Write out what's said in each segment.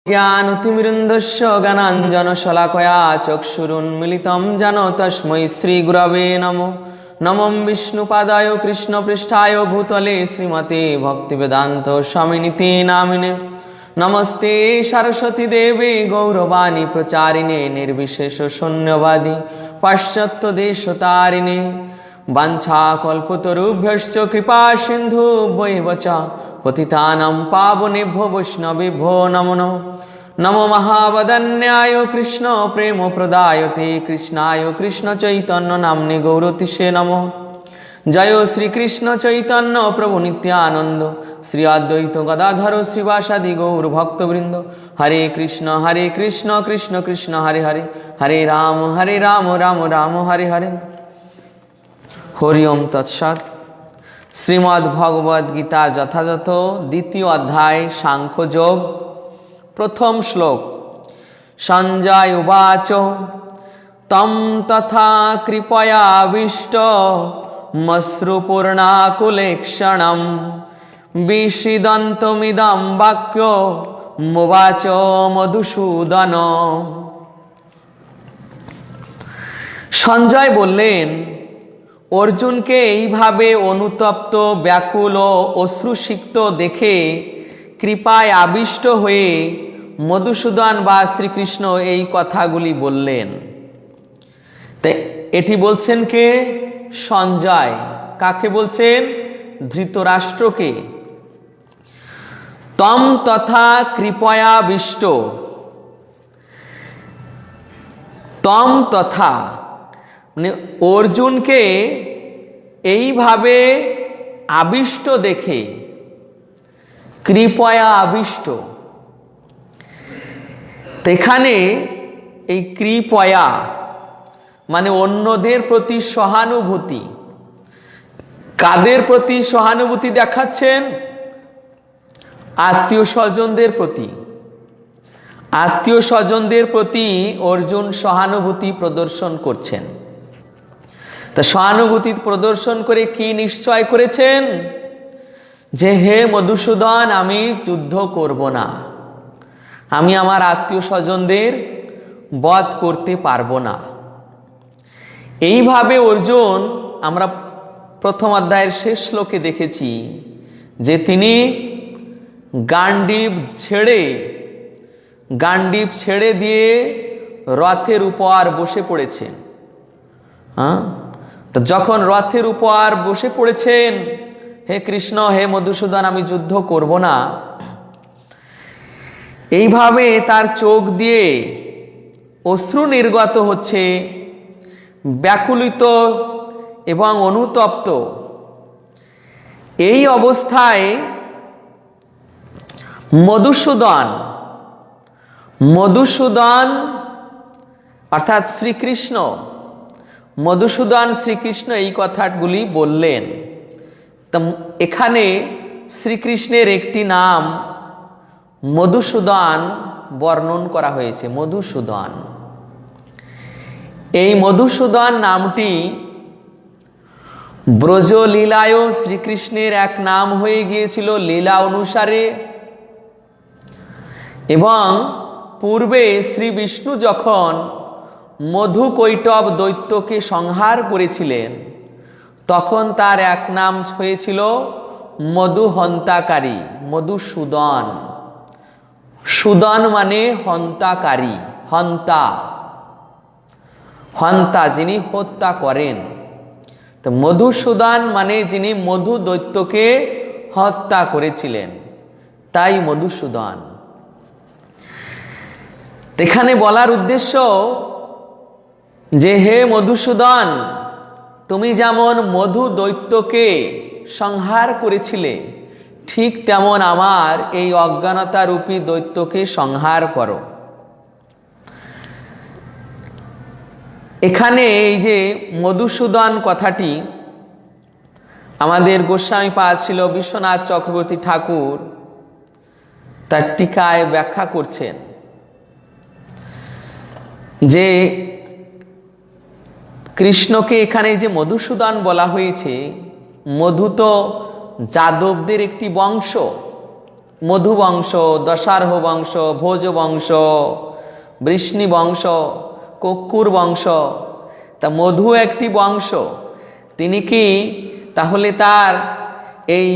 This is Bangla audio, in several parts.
ज्ञानतिमिरुन्धस्य ज्ञानाञ्जनशलाकया चक्षुरुन्मीलितं येन तस्मै श्रीगुरवे नमो। नमो विष्णुपादाय कृष्णपृष्ठाय भूतले श्रीमते भक्तिवेदान्त स्वामिनिति नामिने। नमस्ते सरस्वती देवे गौरवाणी प्रचारिणे निर्विशेष शून्यवादी पाश्चात्यदेशतारिणे। वाञ्छाकल्पतरुभ्यश्च कृपा सिन्धुभ्यैव च पतितानां पावनेभ्यो वैष्णवेभ्यो नमो नमः। नमो महावदन्याय कृष्ण प्रेम प्रदायते कृष्णाय कृष्ण चैतन्य नाम्ने गौरतिसे नमो। जय श्री कृष्ण चैतन्य प्रभु नित्यानंद श्री अद्वैत गदाधर श्रीवासादि गौर भक्तवृंद। हरे कृष्ण कृष्ण कृष्ण हरे हरे, हरे राम राम राम हरे हरे। हरि ओम तत्सत्। श्रीमद् भगवद गीता यथायथ द्वितीय अध्याय सांख्य योग प्रथम श्लोक। संजय उवाच तम तथा कृपयाविष्ट मश्रुपूर्णाकुलेक्षणं विषीदन्तमिदं वाक्यो मुवाच मधुसूदन। সঞ্জয় বললেন, অর্জুনকে এইভাবে অনুতপ্ত ব্যাকুল ও অশ্রুসিক্ত দেখে কৃপায় আবিষ্ট হয়ে মধুসূদন বা শ্রীকৃষ্ণ এই কথাগুলি বললেন। তাই এটি বলছেন কে? সঞ্জয়। কাকে বলছেন? ধৃতরাষ্ট্রকে। তম তথা কৃপয়াবিষ্ট। তম তথা মানে অর্জুনকে এইভাবে আবিষ্ট দেখে, কৃপয়া আবিষ্ট। এখানে এই কৃপয়া মানে অন্যদের প্রতি সহানুভূতি। কাদের প্রতি সহানুভূতি দেখাচ্ছেন? আত্মীয় স্বজনদের প্রতি। আত্মীয় স্বজনদের প্রতি অর্জুন সহানুভূতি প্রদর্শন করছেন। তা সহানুভূতি প্রদর্শন করে কি নিশ্চয় করেছেন? যে হে মধুসূদন, আমি যুদ্ধ করব না, আমি আমার আত্মীয় স্বজনদের বধ করতে পারবো না। এইভাবে অর্জুন আমরা প্রথম অধ্যায়ের শেষ শ্লোকে দেখেছি যে তিনি গান্ডীব ছেড়ে দিয়ে রথের উপর বসে পড়েছেন। তো যখন রথের উপর বসে পড়েছেন, হে কৃষ্ণ, হে মধুসূদন, আমি যুদ্ধ করব না, এইভাবে তার চোখ দিয়ে অশ্রু নির্গত হচ্ছে, ব্যাকুলিত এবং অনুতপ্ত। এই অবস্থায় মধুসূদন অর্থাৎ শ্রীকৃষ্ণ, মধুসূদন শ্রীকৃষ্ণ এই কথাগুলি বললেন। তো এখানে শ্রীকৃষ্ণের একটি নাম মধুসূদন বর্ণন করা হয়েছে, মধুসূদন। এই মধুসূদন নামটি ব্রজলীলায় শ্রীকৃষ্ণের এক নাম হয়ে গিয়েছিল লীলা অনুসারে। এবং পূর্বে শ্রী বিষ্ণু যখন মধুকৈটব দৈত্যকে সংহার করেছিলেন, তখন তার এক নাম হয়েছিল মধুহন্তাকারী, মধুসূদন। সুদন মানে হন্তাকারী, হন্তা যিনি হত্যা করেন। তো মধুসূদন মানে যিনি মধু দৈত্যকে হত্যা করেছিলেন, তাই মধুসূদন। এখানে বলার উদ্দেশ্য যে হে মধুসূদন, তুমি যেমন মধু দৈত্যকে সংহার করেছিলে, ঠিক তেমন আমার এই অজ্ঞানতা রূপী দৈত্যকে সংহার করো। এখানে এই যে মধুসূদন কথাটি আমাদের গোস্বামীপাদ ছিল বিশ্বনাথ চক্রবর্তী ঠাকুর তার টিকায় ব্যাখ্যা করছেন যে কৃষ্ণকে এখানে যে মধুসূদন বলা হয়েছে, মধু তো যাদবদের একটি বংশ, মধু বংশ, দশার্হ বংশ, ভোজ বংশ, বৃষ্ণি বংশ, কক্কুর বংশ। তা মধু একটি বংশ, তিনি কি তাহলে তার এই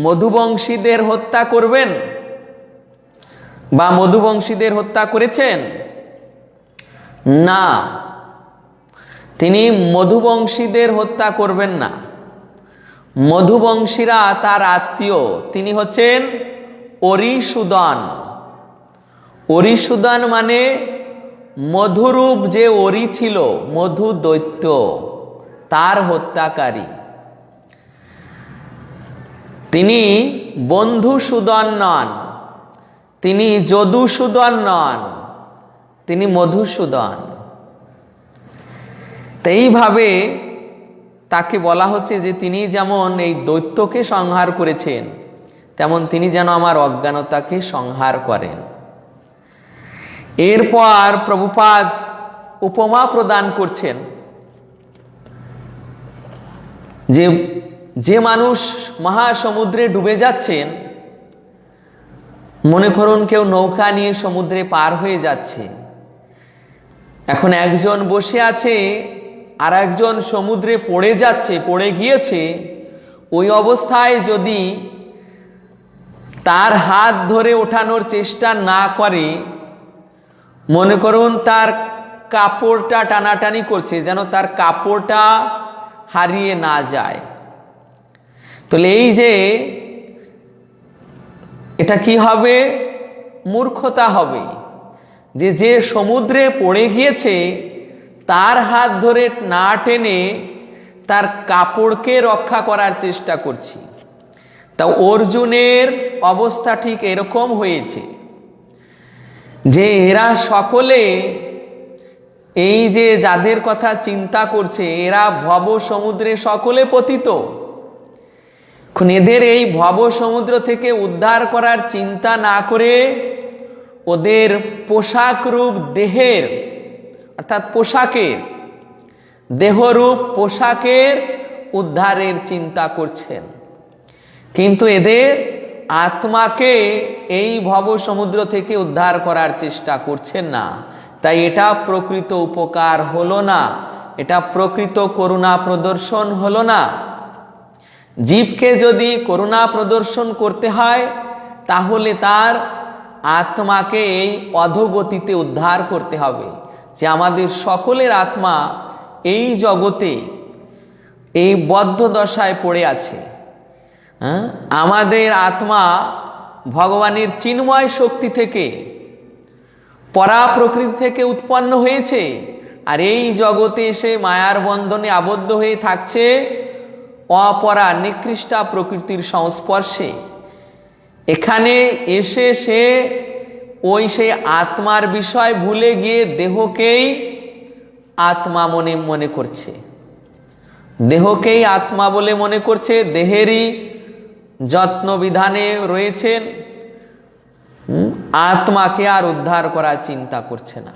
মধুবংশীদের হত্যা করবেন বা মধুবংশীদের হত্যা করেছেন? না, তিনি মধুবংশীদের হত্যা করবেন না। মধুবংশীরা তার আত্মীয়, তিনি হচ্ছেন অরিসুদন। অরিসুদন মানে মধুরূপ যে অরি ছিল, মধু দৈত্য, তার হত্যাকারী। তিনি বন্ধুসূদন নন, তিনি যদুসূদন নন, তিনি মধুসূদন। তো এইভাবে তাকে বলা হচ্ছে যে তিনি যেমন এই দৈত্যকে সংহার করেছেন, তেমন তিনি যেন আমার অজ্ঞানতাকে সংহার করেন। এরপর প্রভুপাদ উপমা প্রদান করছেন যে যে মানুষ মহাসমুদ্রে ডুবে যাচ্ছেন, মনে করুন কেউ নৌকা নিয়ে সমুদ্রে পার হয়ে যাচ্ছে, এখন একজন বসে আছে আর একজন সমুদ্রে পড়ে যাচ্ছে, পড়ে গিয়েছে। ওই অবস্থায় যদি তার হাত ধরে ওঠানোর চেষ্টা না করে, মনে করুন তার কাপড়টা টানাটানি করছে যেন তার কাপড়টা হারিয়ে না যায়, তাহলে এই যে এটা কি হবে? মূর্খতা হবে। যে যে সমুদ্রে পড়ে গিয়েছে তার হাত ধরে না টেনে তার কাপড়কে রক্ষা করার চেষ্টা করছি। তা অর্জুনের অবস্থা ঠিক এরকম হয়েছে যে এরা সকলে, এই যে যাদের কথা চিন্তা করছে, এরা ভব সমুদ্রে সকলে পতিত। এদের এই ভব সমুদ্র থেকে উদ্ধার করার চিন্তা না করে ওদের পোশাক রূপ দেহের, অর্থাৎ পোশাকের, দেহরূপ পোশাকের উদ্ধারের চিন্তা করছেন, কিন্তু এদের আত্মাকে এই ভব সমুদ্র থেকে উদ্ধার করার চেষ্টা করছেন না। তাই এটা প্রকৃত উপকার হলো না, এটা প্রকৃত করুণা প্রদর্শন হলো না। জীবকে যদি করুণা প্রদর্শন করতে হয় তাহলে তার আত্মাকে এই অধোগতিতে উদ্ধার করতে হবে। যে আমাদের সকলের আত্মা এই জগতে এই বদ্ধ দশায় পড়ে আছে। আমাদের আত্মা ভগবানের চিন্ময় শক্তি থেকে, পরা প্রকৃতি থেকে উৎপন্ন হয়েছে, আর এই জগতে এসে মায়ার বন্ধনে আবদ্ধ হয়ে থাকছে অপরা নিকৃষ্টা প্রকৃতির সংস্পর্শে। এখানে এসে সে ওই সেই আত্মার বিষয় ভুলে গিয়ে দেহকেই আত্মা মনে করছে, দেহকেই আত্মা বলে মনে করছে, দেহেরই যত্ন বিধানে রয়েছেন, আত্মাকে আর উদ্ধার করার চিন্তা করছে না।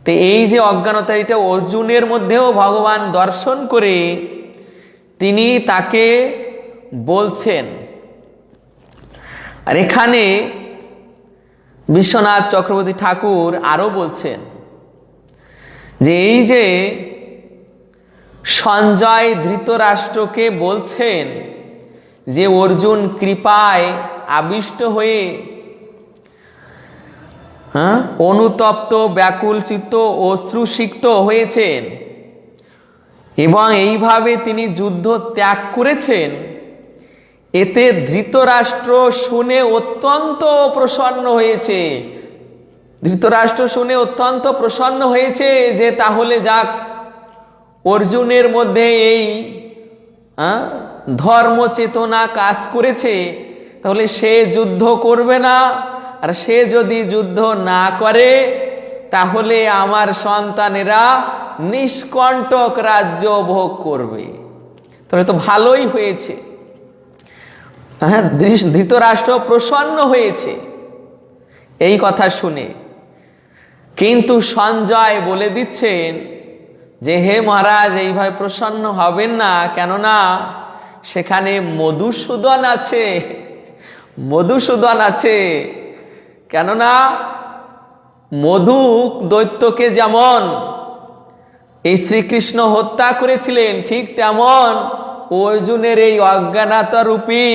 তো এই যে অজ্ঞানতা, এটা অর্জুনের মধ্যেও ভগবান দর্শন করে তিনি তাকে বলছেন। আর এখানে বিশ্বনাথ চক্রবর্তী ঠাকুর আরো বলছেন যে এই যে সঞ্জয় ধৃতরাষ্ট্রকে বলছেন যে অর্জুন কৃপায় আবিষ্ট হয়ে অনুতপ্ত, ব্যাকুল চিত্ত, অশ্রুসিক্ত হয়েছেন এবং এইভাবে তিনি যুদ্ধ ত্যাগ করেছেন, এতে ধৃতরাষ্ট্র শুনে অত্যন্ত প্রসন্ন হয়েছে। ধৃতরাষ্ট্র শুনে অত্যন্ত প্রসন্ন হয়েছে যে তাহলে যাক, অর্জুনের মধ্যে এই ধর্ম চেতনা কাজ করেছে, তাহলে সে যুদ্ধ করবে না। আর সে যদি যুদ্ধ না করে তাহলে আমার সন্তানেরা নিষ্কণ্টক রাজ্য ভোগ করবে। তাহলে তো ভালোই হয়েছে। হ্যাঁ, ধৃতরাষ্ট্র প্রসন্ন হয়েছে এই কথা শুনে। কিন্তু সঞ্জয় বলে দিচ্ছেন যে হে মহারাজ, এইভাবে প্রসন্ন হবেন না, কেননা সেখানে মধুসূদন আছে। মধুসূদন আছে। কেননা মধু দৈত্যকে যেমন এই শ্রীকৃষ্ণ হত্যা করেছিলেন, ঠিক তেমন অর্জুনের এই অজ্ঞানতা রূপী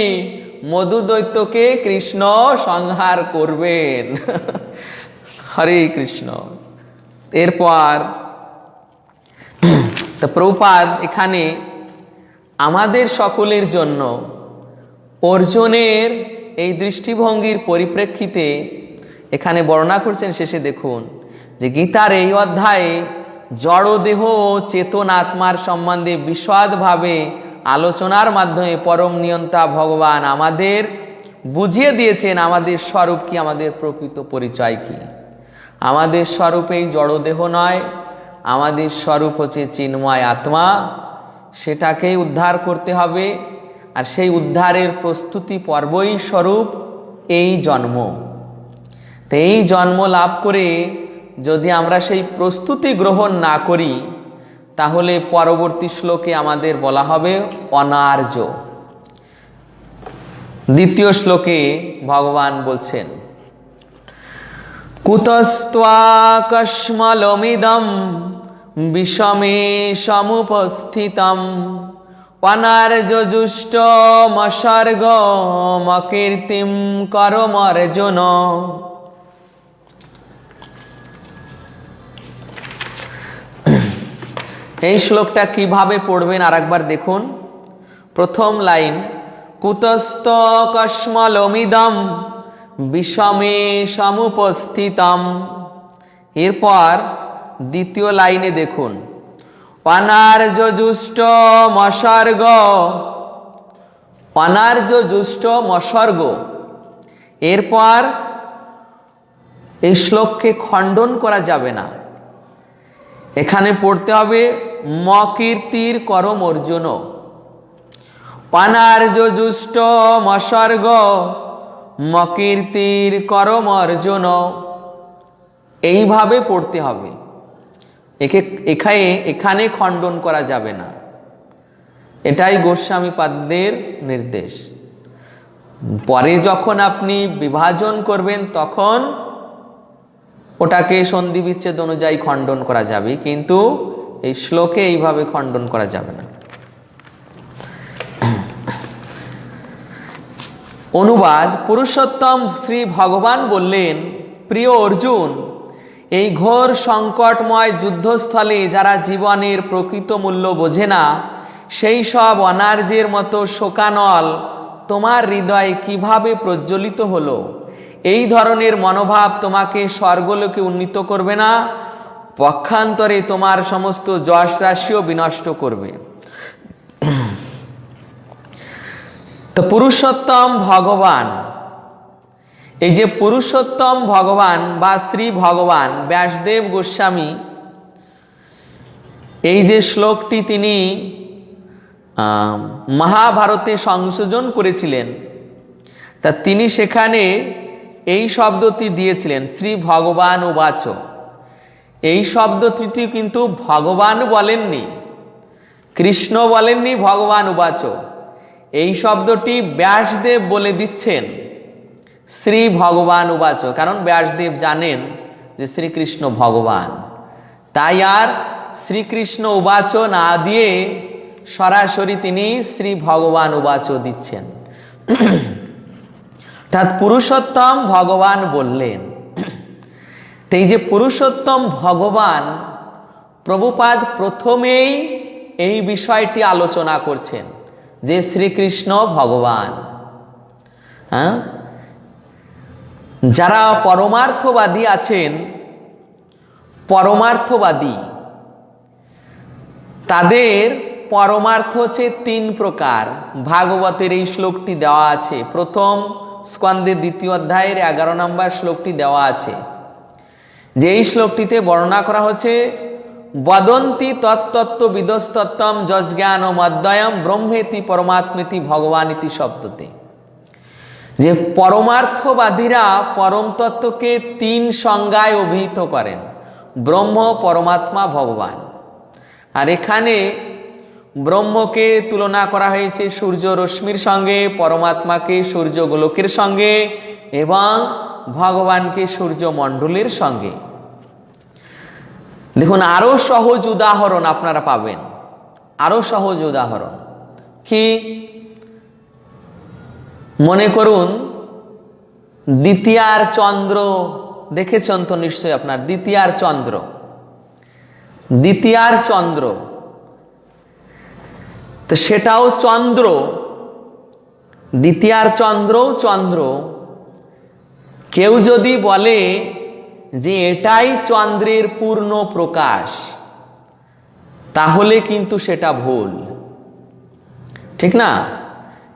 মধু দৈত্যকে কৃষ্ণ সংহার করবেন। হরে কৃষ্ণ। এরপর তো প্রভুপাদ এখানে আমাদের সকলের জন্য অর্জুনের এই দৃষ্টিভঙ্গির পরিপ্রেক্ষিতে এখানে বর্ণনা করছেন। শেষে দেখুন যে গীতার এই অধ্যায়ে জড়দেহ ও চেতন আত্মার সম্বন্ধে বিশদভাবে আলোচনার মাধ্যমে পরম নিয়ন্তা ভগবান আমাদের বুঝিয়ে দিয়েছেন আমাদের স্বরূপ কি, আমাদের প্রকৃত পরিচয় কি। আমাদের স্বরূপ এই জড়দেহ নয়, আমাদের স্বরূপ হচ্ছে চিন্ময় আত্মা। সেটাকেই উদ্ধার করতে হবে, আর সেই উদ্ধারের প্রস্তুতি পর্বই স্বরূপ এই জন্ম। তো এই জন্ম লাভ করে যদি আমরা সেই প্রস্তুতি গ্রহণ না করি, তাহলে পরবর্তী শ্লোকে আমাদের বলা হবে অনার্য। দ্বিতীয় শ্লোকে ভগবান বলছেন, কুতস্ত্বাকস্মলমিদম বিষমে সমুপস্থিতম অনার্যজুষ্টমসর্গমকীর্তিম করমর্জুন। এই শ্লোকটা কিভাবে পড়বেন আরেকবার দেখুন। প্রথম লাইন, কুতস্তকস্মলমিদম বিষমে সমুপস্থিতম। এরপর দ্বিতীয় লাইনে দেখুন, অনার্যজুষ্টমসর্গ, অনার্যজুষ্টমসর্গ। এরপর এই শ্লোককে খণ্ডন করা যাবে না, এখানে পড়তে হবে মকীর্তির করম অর্জুন। অনার্যজুষ্টমসর্গ মকীর্তির করম অর্জুন, এইভাবে পড়তে হবে। এখানে খণ্ডন করা যাবে না, এটাই গোস্বামী পাদদের নির্দেশ। পরে যখন আপনি বিভাজন করবেন তখন ওটাকে সন্ধি বিচ্ছেদ অনুযায়ী খণ্ডন করা যাবে, কিন্তু এই শ্লোকে এইভাবে খণ্ডন করা যাবে না। অনুবাদ, পুরুষোত্তম শ্রী ভগবান বললেন, প্রিয় অর্জুন, এই ঘোর সংকটময় যুদ্ধস্থলে যারা জীবনের প্রকৃত মূল্য বোঝে না, সেই সব অনার্যের মতো শোকানল তোমার হৃদয়ে কিভাবে প্রজ্বলিত হলো? এই ধরনের মনোভাব তোমাকে স্বর্গলোকে উন্নীত করবে না, পক্ষান্তরে তোমার সমস্ত যশ রাশিও বিনষ্ট করবে। তো পুরুষোত্তম ভগবান, এই যে পুরুষোত্তম ভগবান বা শ্রী ভগবান ব্যাসদেব গোস্বামী এই যে শ্লোকটি তিনি মহাভারতে সংযোজন করেছিলেন, তা তিনি সেখানে এই শব্দটি দিয়েছিলেন শ্রী ভগবান উবাচ। এই শব্দটি কিন্তু ভগবান বলেননি, কৃষ্ণ বলেননি, ভগবান উবাচ। এই শব্দটি ব্যাসদেব বলে দিচ্ছেন শ্রী ভগবান উবাচ, কারণ ব্যাসদেব জানেন যে শ্রীকৃষ্ণ ভগবান, তাই আর শ্রীকৃষ্ণ উবাচ না দিয়ে সরাসরি তিনি শ্রী ভগবান উবাচ দিচ্ছেন। অর্থাৎ পুরুষোত্তম ভগবান বললেন। এই যে পুরুষোত্তম ভগবান, প্রভুপাদ প্রথমেই এই বিষয়টি আলোচনা করছেন যে শ্রীকৃষ্ণ ভগবান। হ্যাঁ, যারা পরমার্থবাদী আছেন, পরমার্থবাদী, তাদের পরমার্থ হচ্ছে তিন প্রকার। ভাগবতের এই শ্লোকটি দেওয়া আছে, প্রথম স্কন্ধের দ্বিতীয় অধ্যায়ের 11 নম্বর শ্লোকটি দেওয়া আছে, যে এই শ্লোকটিতে বর্ণনা করা হচ্ছে বদন্তি তত্তত্ত্ব বিদস্তত্তম যজ্ঞান মদ্বয়ম ব্রহ্মেতি পরমাত্মেতি ভগবানিতি শব্দতে। যে পরমার্থবাদীরা পরম তত্ত্বকে তিন সংজ্ঞায় অভিহিত করেন, ব্রহ্ম, পরমাত্মা, ভগবান। আর এখানে ব্রহ্মকে তুলনা করা হয়েছে সূর্য রশ্মির সঙ্গে, পরমাত্মাকে সূর্য গোলকের সঙ্গে এবং ভগবানকে সূর্য মণ্ডলের সঙ্গে। দেখুন আরো সহজ উদাহরণ আপনারা পাবেন, আরো সহজ উদাহরণ কি, মনে করুন দ্বিতীয়ার চন্দ্র দেখেছেন তো নিশ্চয়ই আপনার, দ্বিতীয়ার চন্দ্র, দ্বিতীয়ার চন্দ্র, তো সেটাও চন্দ্র, দ্বিতীয়ার চন্দ্রও চন্দ্র। কেউ যদি বলে যে এটাই চন্দ্রের পূর্ণ প্রকাশ, তাহলে কিন্তু সেটা ভুল, ঠিক না?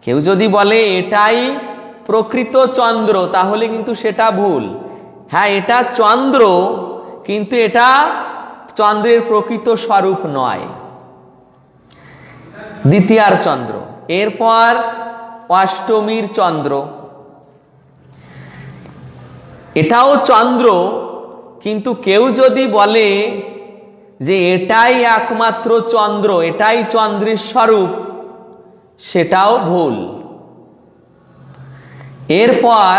কেউ যদি বলে এটাই প্রকৃত চন্দ্র, তাহলে কিন্তু সেটা ভুল। হ্যাঁ, এটা চন্দ্র, কিন্তু এটা চন্দ্রের প্রকৃত স্বরূপ নয়, দ্বিতীয়ার চন্দ্র। এরপর অষ্টমীর চন্দ্র, এটাও চন্দ্র, কিন্তু কেউ যদি বলে যে এটাই একমাত্র চন্দ্র, এটাই চন্দ্রের স্বরূপ, সেটাও ভুল। এরপর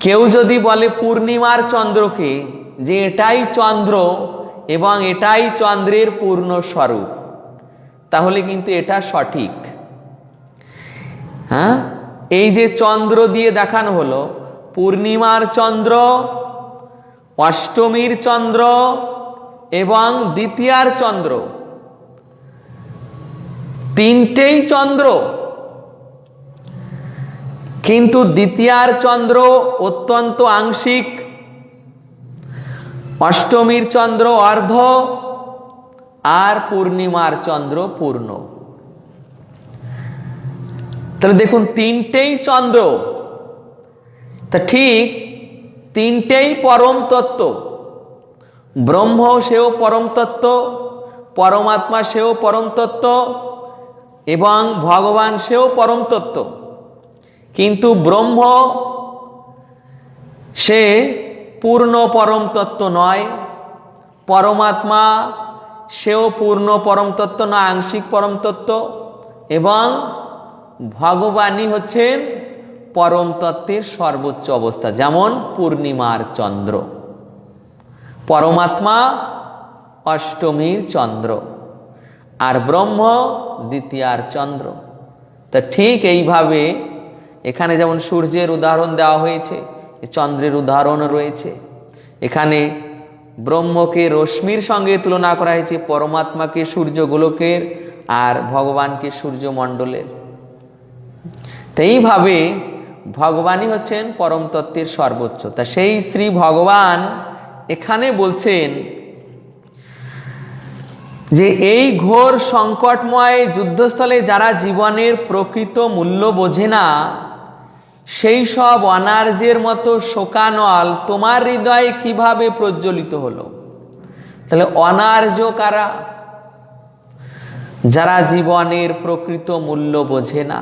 কেউ যদি বলে পূর্ণিমার চন্দ্রকে যে এটাই চন্দ্র এবং এটাই চন্দ্রের পূর্ণ স্বরূপ, তাহলে কিন্তু এটা সঠিক। হ্যাঁ, এই যে চন্দ্র দিয়ে দেখানো হলো, পূর্ণিমার চন্দ্র, অষ্টমীর চন্দ্র এবং দ্বিতীয়ার চন্দ্র, তিনটেই চন্দ্র, কিন্তু দ্বিতীয়ার চন্দ্র অত্যন্ত আংশিক, অষ্টমীর চন্দ্র অর্ধ, আর পূর্ণিমার চন্দ্র পূর্ণ। তাহলে দেখুন তিনটেই চন্দ্র, তা ঠিক তিনটেই পরম তত্ত্ব। ব্রহ্ম সেও পরম তত্ত্ব, পরমাত্মা সেও পরম তত্ত্ব এবং ভগবান সেও পরম তত্ত্ব। কিন্তু ব্রহ্ম সে পূর্ণ পরম তত্ত্ব নয়, পরমাত্মা সেও পূর্ণ পরম তত্ত্ব নয়, আংশিক পরম তত্ত্ব, এবং ভগবানই হচ্ছেন পরম তত্ত্বের সর্বোচ্চ অবস্থা। যেমন পূর্ণিমার চন্দ্র, পরমাত্মা অষ্টমীর চন্দ্র, আর ব্রহ্ম দ্বিতীয়ার চন্দ্র। তা ঠিক এইভাবে এখানে যেমন সূর্যের উদাহরণ দেওয়া হয়েছে, চন্দ্রের উদাহরণ রয়েছে। এখানে ব্রহ্মকে রশ্মির সঙ্গে তুলনা করা হয়েছে, পরমাত্মাকে সূর্য গোলকের আর ভগবানকে সূর্য মণ্ডলের। তো এইভাবে ভগবানই হচ্ছেন পরম তত্ত্বের সর্বোচ্চ। তা সেই শ্রী ভগবান এখানে বলছেন যে এই ঘোর সংকটময় যুদ্ধস্থলে যারা জীবনের প্রকৃত মূল্য বোঝে না, সেই সব অনার্যের মতো শোকানল তোমার হৃদয়ে কিভাবে প্রজ্বলিত হলো? তাহলে অনার্য কারা? যারা জীবনের প্রকৃত মূল্য বোঝে না।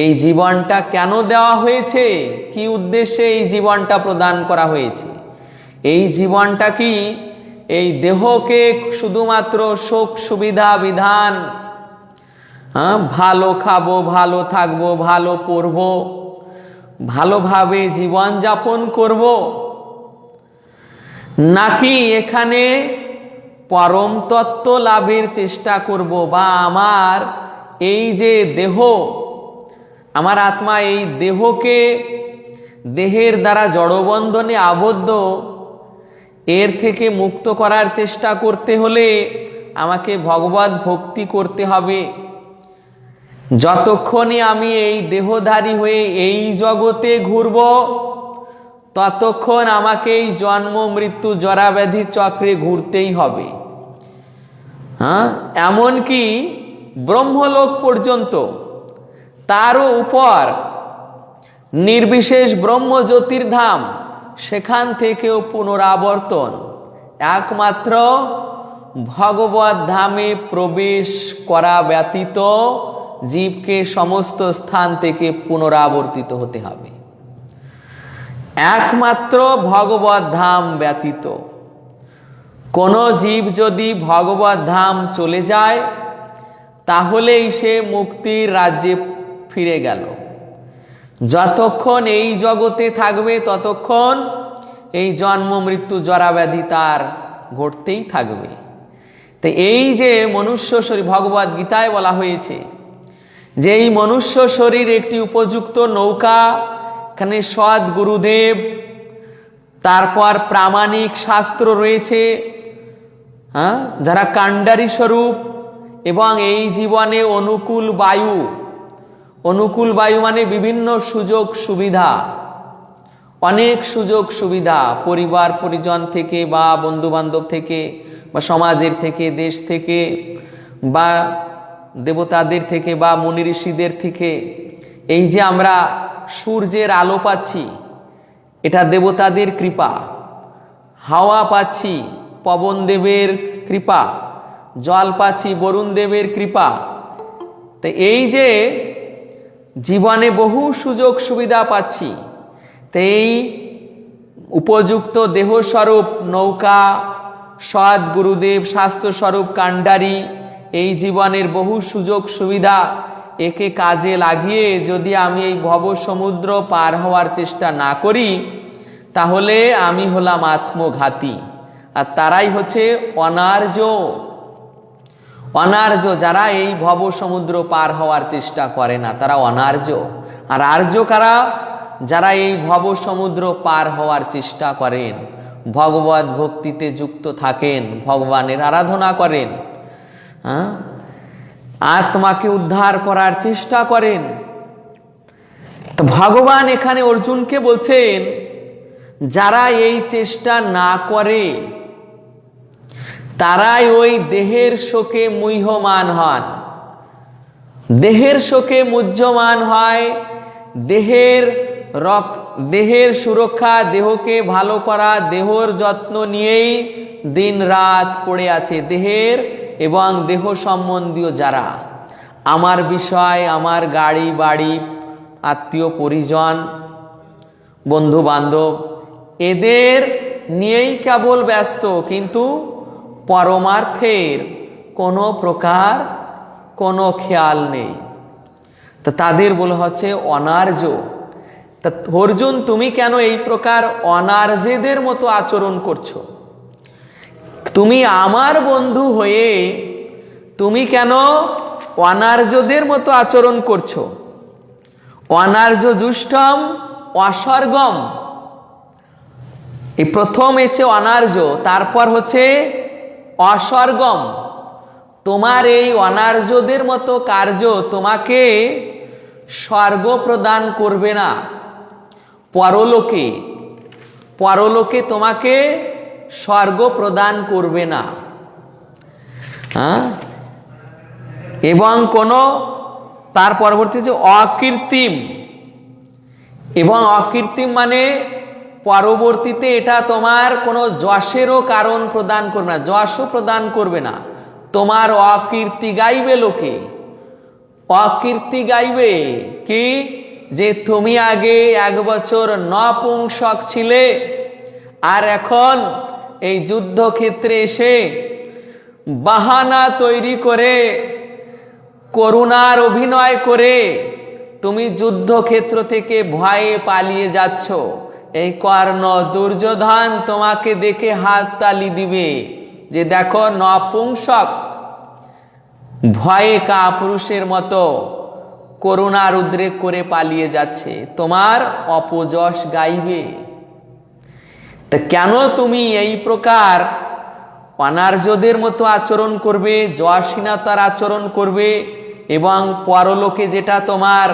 এই জীবনটা কেন দেওয়া হয়েছে, কি উদ্দেশ্যে এই জীবনটা প্রদান করা হয়েছে? এই জীবনটা কি এই দেহকে শুধুমাত্র সুখ সুবিধা বিধান, ভালো খাবো, ভালো থাকবো, ভালো পড়বো, ভালোভাবে জীবন যাপন করব, নাকি এখানে পরম তত্ত্ব লাভের চেষ্টা করব? বা আমার এই যে দেহ, আমার আত্মা, এই দেহকে দেহের দ্বারা জড়বন্ধনে আবদ্ধ, এর থেকে মুক্ত করার চেষ্টা করতে হলে আমাকে ভগবত ভক্তি করতে হবে। যতক্ষণে আমি এই দেহধারী হয়ে এই জগতে ঘুরব, ততক্ষণ আমাকে এই জন্ম মৃত্যু জরা ব্যাধির চক্রে ঘুরতেই হবে। এমনকি ব্রহ্মলোক পর্যন্ত, তারও উপর নির্বিশেষ ব্রহ্ম জ্যোতির্ধাম, সেখান থেকেও পুনরাবর্তন। একমাত্র ভগবত ধামে প্রবেশ করা ব্যতীত জীবকে সমস্ত স্থান থেকে পুনরাবর্তিত হতে হবে। একমাত্র ভগবত ধাম ব্যতীত। কোনো জীব যদি ভগবত ধাম চলে যায় তাহলেই সে মুক্তির রাজ্যে ফিরে গেল। যতক্ষণ এই জগতে থাকবে ততক্ষণ এই জন্ম মৃত্যু জরাব্যাধি তার ঘটতেই থাকবে। তো এই যে মনুষ্য শরীর, ভগবত গীতায় বলা হয়েছে যে এই মনুষ্য শরীর একটি উপযুক্ত নৌকা, এখানে সৎ গুরুদেব, তারপর প্রামাণিক শাস্ত্র রয়েছে, যারা কাণ্ডারি স্বরূপ, এবং এই জীবনে অনুকূল বায়ু। অনুকূল বায়ু মানে বিভিন্ন সুযোগ সুবিধা, অনেক সুযোগ সুবিধা পরিবার পরিজন থেকে বা বন্ধু বান্ধব থেকে বা সমাজের থেকে, দেশ থেকে বা দেবতাদের থেকে বা মুনি ঋষিদের থেকে। এই যে আমরা সূর্যের আলো পাচ্ছি, এটা দেবতাদের কৃপা। হাওয়া পাচ্ছি, পবন দেবের কৃপা। জল পাচ্ছি, বরুণ দেবের কৃপা। তো এই যে জীবনে বহু সুযোগ সুবিধা পাচ্ছি, তো এই উপযুক্ত দেহস্বরূপ নৌকা, সৎ গুরুদেব, স্বাস্থ্যস্বরূপ কাণ্ডারি, এই জীবনের বহু সুযোগ সুবিধা, একে কাজে লাগিয়ে যদি আমি এই ভব সমুদ্র পার হওয়ার চেষ্টা না করি তাহলে আমি হলাম আত্মঘাতী। আর তারাই হচ্ছে অনার্য। অনার্য যারা এই ভব সমুদ্র পার হওয়ার চেষ্টা করে না, তারা অনার্য। আর আর্য কারা? যারা এই ভব সমুদ্র পার হওয়ার চেষ্টা করেন, ভগবত ভক্তিতে যুক্ত থাকেন, ভগবানের আরাধনা করেন, আত্মাকে উদ্ধার করার চেষ্টা করেন। তো ভগবান এখানে অর্জুনকে বলছেন যারা এই চেষ্টা না করে তারাই ওই দেহের শোকে মুহ্যমান হন, দেহের শোকে মুহ্যমান হয়। দেহের সুরক্ষা, দেহকে ভালো করা, দেহর যত্ন নিয়েই দিন রাত পড়ে আছে দেহের এবং দেহ সম্বন্ধীয় যারা, আমার বিষয়, আমার গাড়ি বাড়ি, আত্মীয় পরিজন, বন্ধু বান্ধব, এদের নিয়েই কেবল ব্যস্ত, কিন্তু পরমার্থের কোনো প্রকার কোনো খেয়াল নেই। তো তাদের বলা হচ্ছে অনার্য। তা অর্জুন, তুমি কেন এই প্রকার অনার্যদের মতো আচরণ করছো? তুমি আমার বন্ধু হয়ে তুমি কেন অনার্যদের মতো আচরণ করছো? অনার্য দুষ্টম অস্বর্গম। এই প্রথম হচ্ছে অনার্য, তারপর হচ্ছে অস্বর্গম। তোমার এই অনার্যদের মতো কার্য তোমাকে স্বর্গ প্রদান করবে না। পরলোকে, পরলোকে তোমাকে স্বর্গ প্রদান করবে না। এবং কোনো তার পরবর্তী যে অকৃত্রিম, এবং অকৃত্রিম মানে পরবর্তীতে এটা তোমার কোনো যশেরও কারণ প্রদান করবে না, যশও প্রদান করবে না। তোমার অকীর্তি গাইবে লোকে। অকীর্তি গাইবে কি? যে তুমি আগে 1 বছর নপুংসক ছিলে, আর এখন এই যুদ্ধক্ষেত্রে এসে বাহানা তৈরি করে, করুণার অভিনয় করে তুমি যুদ্ধক্ষেত্র থেকে ভয়ে পালিয়ে যাচ্ছ। এই কর্ণ দুর্যোধন তোমাকে দেখে হাততালি দিবে যে দেখো নপুংসক ভয়ে কাপুরুষের মতো করুণার উদ্রেক করে পালিয়ে যাচ্ছে, তোমার অপযশ গাইবে। তা কেন তুমি এই প্রকার অনার্যদের মতো আচরণ করবে, যশহীনতার আচরণ করবে, এবং পরলোকে যেটা তোমার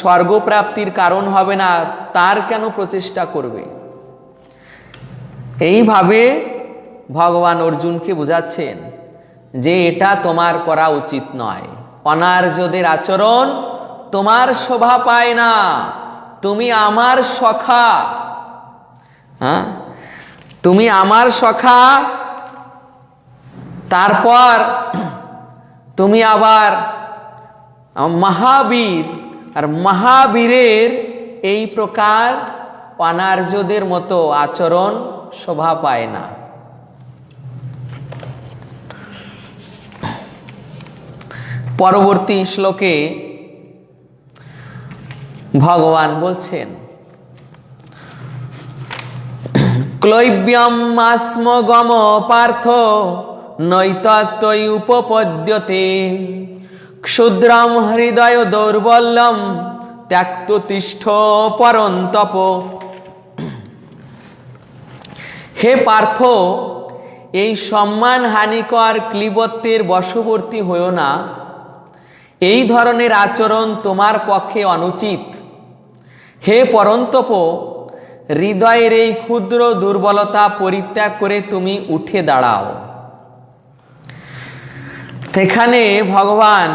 স্বর্গপ্রাপ্তির কারণ হবে না তার কেন প্রচেষ্টা করবে? এইভাবে ভগবান অর্জুনকে বোঝাচ্ছেন যে এটা তোমার করা উচিত নয়। অনার্যদের আচরণ তোমার শোভা পায় না। তুমি আমার সখা, তুমি আমার সখা, তারপর তুমি আবার মহাবীর, আর মহাবীরের এই প্রকার অনার্যদের মতো আচরণ শোভা পায় না। পরবর্তী শ্লোকে ভগবান বলছেন, ক্লৈব্যম আস্মগম পার্থ নৈতত্ত্বই উপপদ্যতে ক্ষুদ্রম হৃদয় দৌর্বল্যম ত্যক্ত তিষ্ঠ পরন্তপ। হে পার্থ, এই সম্মান হানিকর ক্লীবত্বের বশবর্তী হইও না। এই ধরনের আচরণ তোমার পক্ষে অনুচিত। হে পরন্তপ, হৃদয়ের এই ক্ষুদ্র দুর্বলতা পরিত্যাগ করে তুমি উঠে দাঁড়াও। সেখানে ভগবান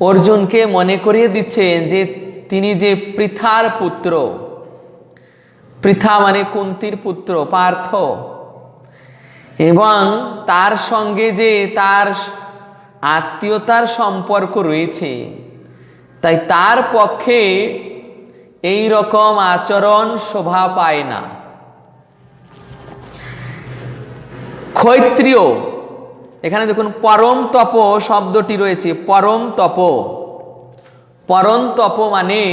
অর্জুনকে মনে করিয়ে দিচ্ছেন যে তিনি যে পৃথার পুত্র, পৃথা মানে কুন্তির পুত্র পার্থ, এবং তার সঙ্গে যে তার আত্মীয়তার সম্পর্ক রয়েছে, তাই তার পক্ষে এই রকম আচরণ শোভা পায় না। ক্ষত্রিয়, এখানে দেখুন পরম তপ শব্দটি রয়েছে, পরম তপ। পরম তপ মানে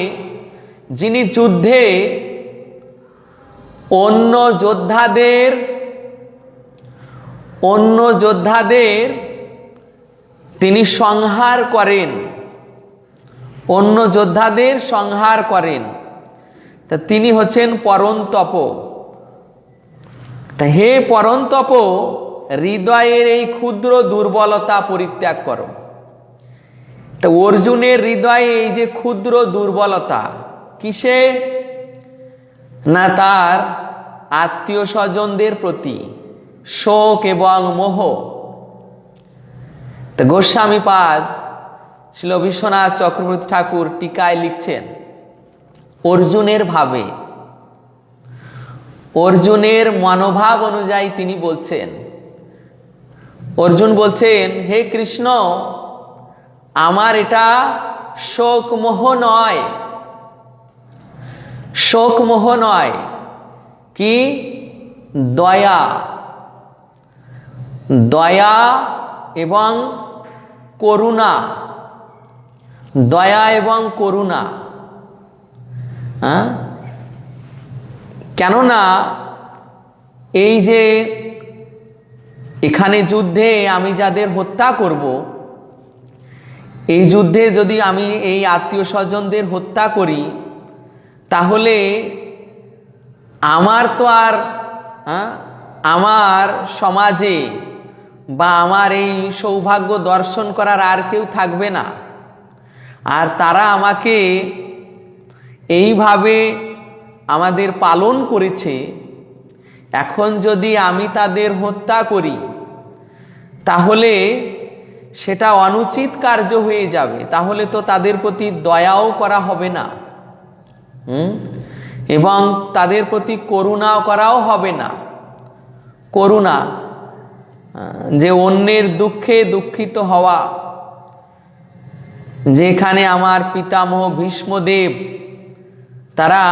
যিনি যুদ্ধে অন্য যোদ্ধাদের তিনি সংহার করেন, অন্য যোদ্ধাদের সংহার করেন, তা তিনি হচ্ছেন পরন্তপ। তা হে পরন্তপ, হৃদয়ের এই ক্ষুদ্র দুর্বলতা পরিত্যাগ করো। তা অর্জুনের হৃদয়ে এই যে ক্ষুদ্র দুর্বলতা কিসে না, তার আত্মীয় স্বজনদের প্রতি শোক এবং মোহ। তা গোস্বামীপাদ শ্রীল বিশ্বনাথ চক্রবর্তী ঠাকুর টিকায় লিখছেন, অর্জুনের ভাবে, অর্জুনের মনোভাব অনুযায়ী তিনি বলছেন, অর্জুন বলছেন, হে কৃষ্ণ, আমার এটা শোক মোহ নয়, শোক মোহ নয়, কি দয়া, দয়া এবং করুণা, দয়া এবং করুণা। কেননা এই যে এখানে যুদ্ধে আমি যাদের হত্যা করব, এই যুদ্ধে যদি আমি এই আত্মীয় স্বজনদের হত্যা করি, তাহলে আমার তো আর আমার সমাজে বা আমার এই সৌভাগ্য দর্শন করার আর কেউ থাকবে না। আর তারা আমাকে এইভাবে আমাদের পালন করেছে, এখন যদি আমি তাদের হত্যা করি তাহলে সেটা অনুচিত কার্য হয়ে যাবে, তাহলে তো তাদের প্রতি দয়াও করা হবে না, এবং তাদের প্রতি করুণাও করাও হবে না। করুণা যে অন্যের দুঃখে দুঃখিত হওয়া, যেখানে আমার পিতামহ ভীষ্মদেব তারা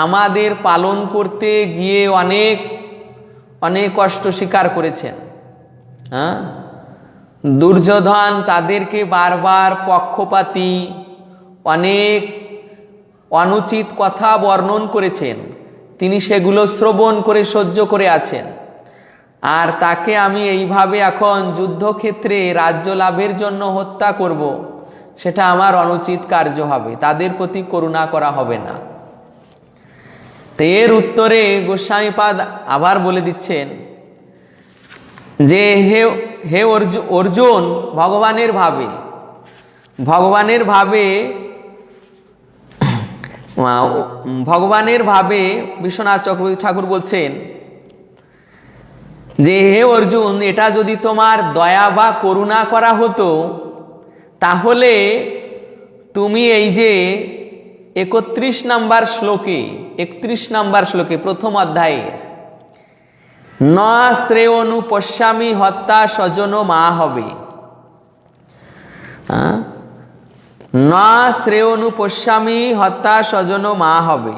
আমাদের পালন করতে গিয়ে অনেক অনেক কষ্ট স্বীকার করেছেন। দুর্যোধন তাদেরকে বারবার পক্ষপাতী অনেক অনুচিত কথা বর্ণন করেছেন, তিনি সেগুলো শ্রবণ করে সহ্য করে আছেন। আর তাকে আমি এইভাবে এখন যুদ্ধক্ষেত্রে রাজ্য লাভের জন্য হত্যা করব, সেটা আমার অনুচিত কার্য হবে, তাদের প্রতি করুণা করা হবে না। তো এর উত্তরে গোস্বামীপাদ আবার বলে দিচ্ছেন যে হে অর্জুন, ভগবানের ভাবে, ভগবানের ভাবে, ভগবানের ভাবে বিশ্বনাথ চক্রবর্তী ঠাকুর বলছেন যে হে অর্জুন, এটা যদি তোমার দয়া বা করুণা করা হতো, তাহলে তুমি এই যে 31 নম্বর শ্লোকে প্রথম অধ্যায়ের ন শ্রেয়নু পশ্যামি হত্যা স্বজন মা হবে, ন শ্রেয়নু পশ্যামি হত্যা স্বজন মা হবে।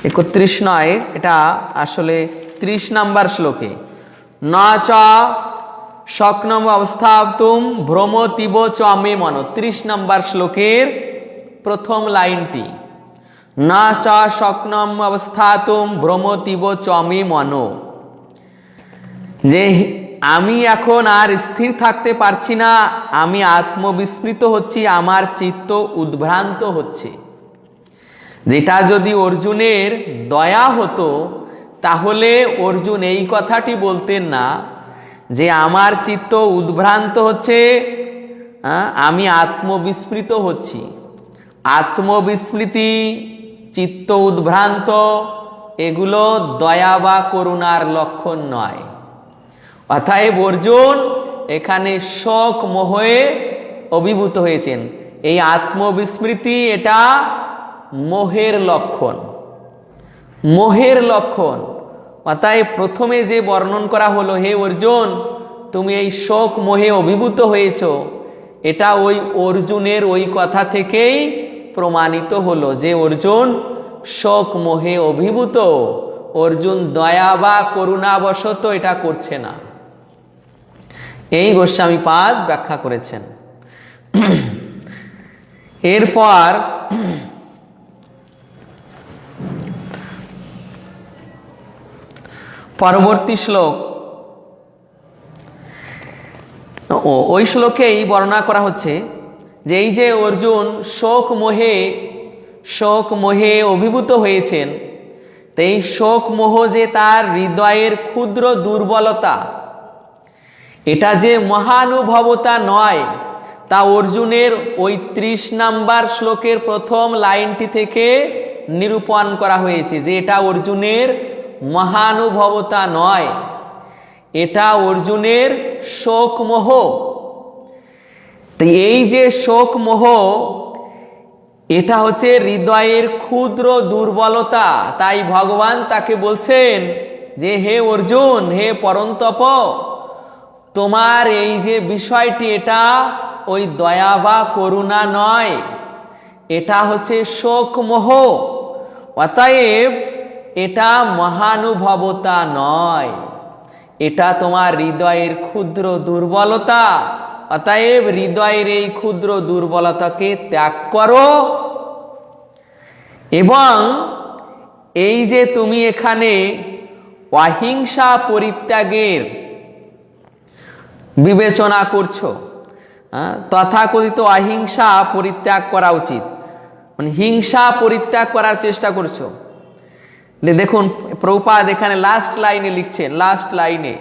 31 নয়, এটা আসলে 30 নম্বর শ্লোকে, ন চ স্বপ্নম অবস্থাতুম ভ্রমতিব চ মে মনো, 30 নম্বর শ্লোকের প্রথম লাইনটি, না চ স্বপ্নম অবস্থাতুম ভ্রমতিব চ মে মনো, যে আমি এখন আর স্থির থাকতে পারছি না, আমি আত্মবিস্মৃত হচ্ছি, আমার চিত্ত উদ্ভ্রান্ত হচ্ছে। যেটা যদি অর্জুনের দয়া হতো তাহলে অর্জুন এই কথাটি বলতেন না যে আমার চিত্ত উদ্ভ্রান্ত হচ্ছে, আমি আত্মবিস্মৃত হচ্ছি। আত্মবিস্মৃতি, চিত্ত উদ্ভ্রান্ত, এগুলো দয়া বা করুণার লক্ষণ নয়। অতএব অর্জুন এখানে শোক মোহে অভিভূত হয়েছেন। এই আত্মবিস্মৃতি এটা মোহের লক্ষণ, মোহের লক্ষণ। অতএব প্রথমে যে বর্ণন করা হলো, হে অর্জুন তুমি এই শোক মোহে অভিভূত হয়েছ, এটা ওই অর্জুনের ওই কথা থেকেই প্রমাণিত হলো যে অর্জুন শোক মোহে অভিভূত, অর্জুন দয়া বা করুণাবশত এটা করছে না। এই গোস্বামীপাদ ব্যাখ্যা করেছেন। এরপর পরবর্তী শ্লোক, ওই শ্লোকেই বর্ণনা করা হচ্ছে যে এই যে অর্জুন শোক মোহে অভিভূত হয়েছেন, তো এই শোক মোহ যে তার হৃদয়ের ক্ষুদ্র দুর্বলতা, এটা যে মহানুভবতা নয়, তা অর্জুনের ওই 30 নম্বর শ্লোকের প্রথম লাইনটি থেকে নিরূপণ করা হয়েছে যে এটা অর্জুনের মহানুভবতা নয়, এটা অর্জুনের শোক মোহ। তো এই যে শোক মোহ, এটা হচ্ছে হৃদয়ের ক্ষুদ্র দুর্বলতা। তাই ভগবান তাকে বলছেন যে হে অর্জুন, হে পরন্তপ, তোমার এই যে বিষয়টি, এটা ওই দয়া বা করুণা নয়, এটা হচ্ছে শোক মোহ। অতএব এটা মহানুভবতা নয়, এটা তোমার হৃদয়ের ক্ষুদ্র দুর্বলতা। অতএব হৃদয়ের এই ক্ষুদ্র দুর্বলতাকে ত্যাগ করো, এবং এই যে তুমি এখানে অহিংসা পরিত্যাগের বিবেচনা করছো, তথাকথিত অহিংসা পরিত্যাগ করা উচিত, মানে হিংসা পরিত্যাগ করার চেষ্টা করছো। দেখুন প্রভুপাদ এখানে লাস্ট লাইনে লিখছেন, লাস্ট লাইনে,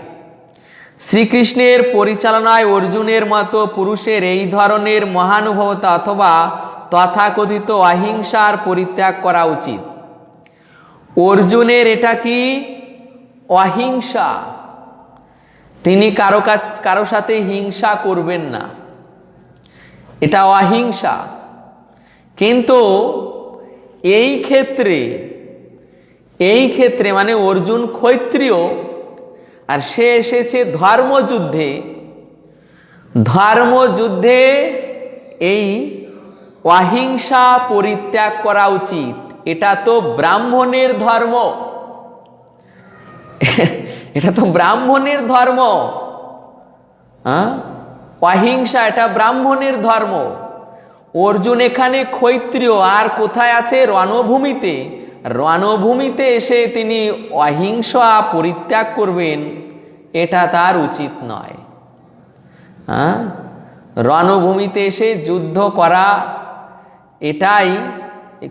শ্রীকৃষ্ণের পরিচালনায় অর্জুনের মতো পুরুষের এই ধরনের মহানুভবতা অথবা তথাকথিত অহিংসার পরিত্যাগ করা উচিত। অর্জুনের এটা কি অহিংসা, তিনি কারো সাথে হিংসা করবেন না, এটা অহিংসা। কিন্তু এই ক্ষেত্রে মানে অর্জুন ক্ষত্রিয়, আর সে এসেছে ধর্মযুদ্ধে এই অহিংসা পরিত্যাগ করা উচিত। এটা তো ব্রাহ্মণের ধর্ম, এটা তো ব্রাহ্মণের ধর্ম, অহিংসা এটা ব্রাহ্মণের ধর্ম। অর্জুন এখানে ক্ষত্রিয়, আর কোথায় আছে? রণভূমিতে। রণভূমিতে এসে তিনি অহিংসা পরিত্যাগ করবেন, এটা তার উচিত নয়। রণভূমিতে এসে যুদ্ধ করা, এটাই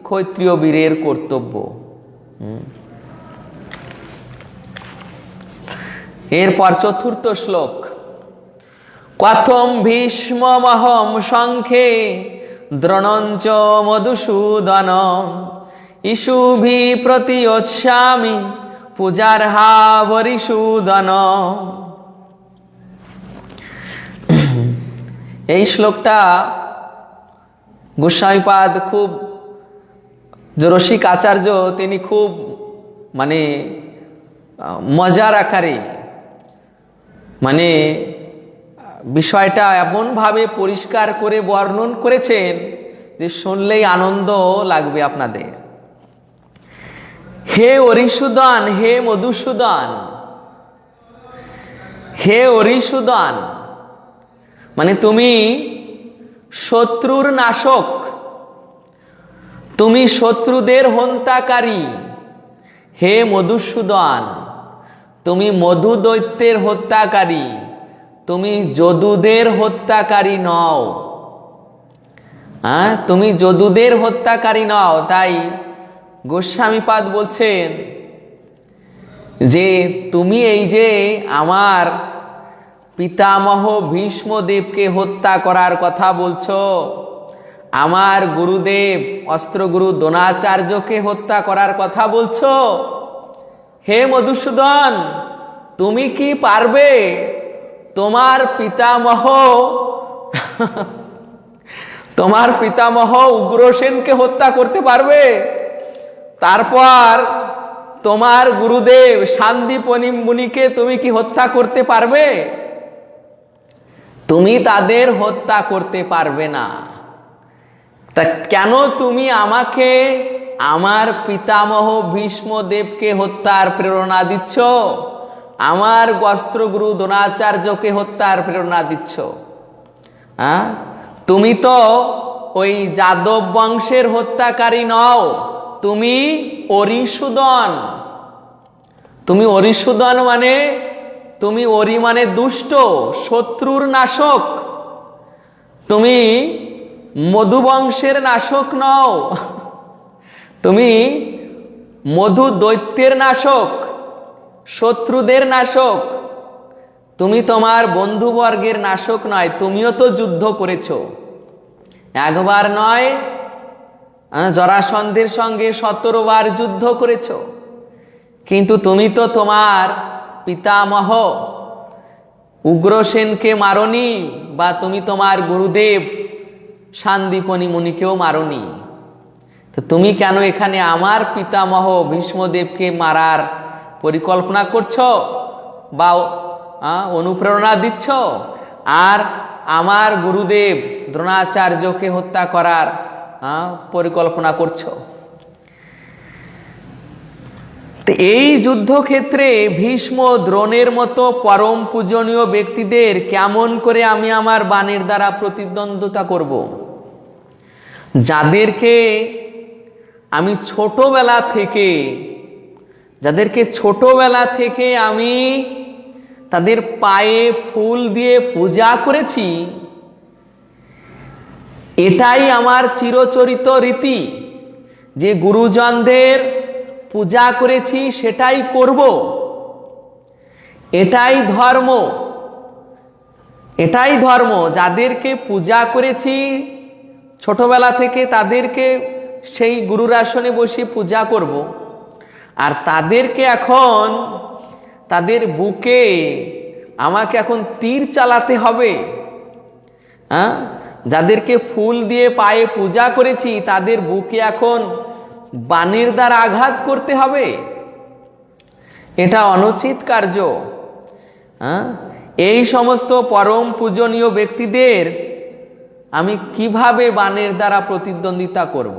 ক্ষত্রিয় বীরের কর্তব্য। এরপর চতুর্থ শ্লোক, কথম ভীষ্মমহম সংখ্যে দ্রোণঞ্চ মধুসূদন ইষুভি প্রতিয়োৎস্যামি পূজার্হা বরিসূদন। এই শ্লোকটা গোস্বামীপাদ খুব, রসিক আচার্য তিনি খুব মানে মজার আকারে মানে বিষয়টা এমনভাবে পরিষ্কার করে বর্ণন করেছেন যে শুনলেই আনন্দ লাগবে আপনাদের। হে অরিসুদন, হে মধুসূদন, হে অরিসুদন, মানে তুমি শত্রুর নাশক, তুমি শত্রুদের হন্তাকারী। হে মধুসূদন, তুমি মধু দৈত্যের হত্যাকারী, তুমি যদুদের হত্যাকারী নও। হ্যাঁ, তুমি যদুদের হত্যাকারী নও। তাই গোস্বামীপাদ বলছেন যে তুমি এই যে আমার পিতামহ ভীষ্মদেবকে হত্যা করার কথা বলছো, আমার গুরুদেব অস্ত্রগুরু দ্রোণাচার্যকে হত্যা করার কথা বলছো, হে মধুসূদন, তুমি কি পারবে তোমার পিতামহ উগ্রসেনকে হত্যা করতে পারবে? তারপর তোমার গুরুদেব সান্দীপনি মুনিকে তুমি কি হত্যা করতে পারবে? তুমি তাদের হত্যা করতে পারবে না। তা কেন তুমি আমাকে আমার পিতামহ ভীষ্মদেবকে হত্যার প্রেরণা দিচ্ছ, আমার অস্ত্রগুরু দ্রোণাচার্যকে হত্যার প্রেরণা দিচ্ছ? হ্যাঁ, তুমি তো ওই যাদব বংশের হত্যাকারী নও, তুমি অরিসুদন। তুমি অরিসুদন মানে, তুমি অরি মানে দুষ্ট, শত্রুর নাশক। তুমি মধুবংশের নাশক নও, তুমি মধু দৈত্যের নাশক, শত্রুদের নাশক। তুমি তোমার বন্ধুবর্গের নাশক নয়। তুমিও তো যুদ্ধ করেছ, একবার নয়, জরাসন্ধের সঙ্গে 17 বার যুদ্ধ করেছ। কিন্তু তুমি তো তোমার পিতামহ উগ্রসেনকে মারনি, বা তুমি তোমার গুরুদেব সান্দীপনি মুনিকেও মারনি। তো তুমি কেন এখানে আমার পিতামহ ভীষ্মদেবকে মারার পরিকল্পনা করছো বা অনুপ্রেরণা দিচ্ছ, আর আমার গুরুদেব দ্রোণাচার্যকে হত্যা করার পরিকল্পনা করছো? তো এই যুদ্ধক্ষেত্রে ভীষ্ম দ্রোণের মতো পরম পূজনীয় ব্যক্তিদের কেমন করে আমি আমার বাণের দ্বারা প্রতিদ্বন্দ্বিতা করব? যাদেরকে আমি ছোটবেলা থেকে আমি তাদের পায়ে ফুল দিয়ে পূজা করেছি, এটাই আমার চিরচরিত রীতি, যে গুরুজনদের পূজা করেছি সেটাই করব, এটাই ধর্ম। যাদেরকে পূজা করেছি ছোটবেলা থেকে, তাদেরকে সেই গুরুর আসনে বসে পূজা করব। আর তাদেরকে এখন, তাদের বুকে আমাকে এখন তীর চালাতে হবে। হ্যাঁ, যাদেরকে ফুল দিয়ে পায়ে পূজা করেছি তাদের বুকে এখন বাণের দ্বারা আঘাত করতে হবে? এটা অনুচিত কার্য। এই সমস্ত পরম পূজনীয় ব্যক্তিদের আমি কিভাবে বাণের দ্বারা প্রতিদ্বন্দ্বিতা করব?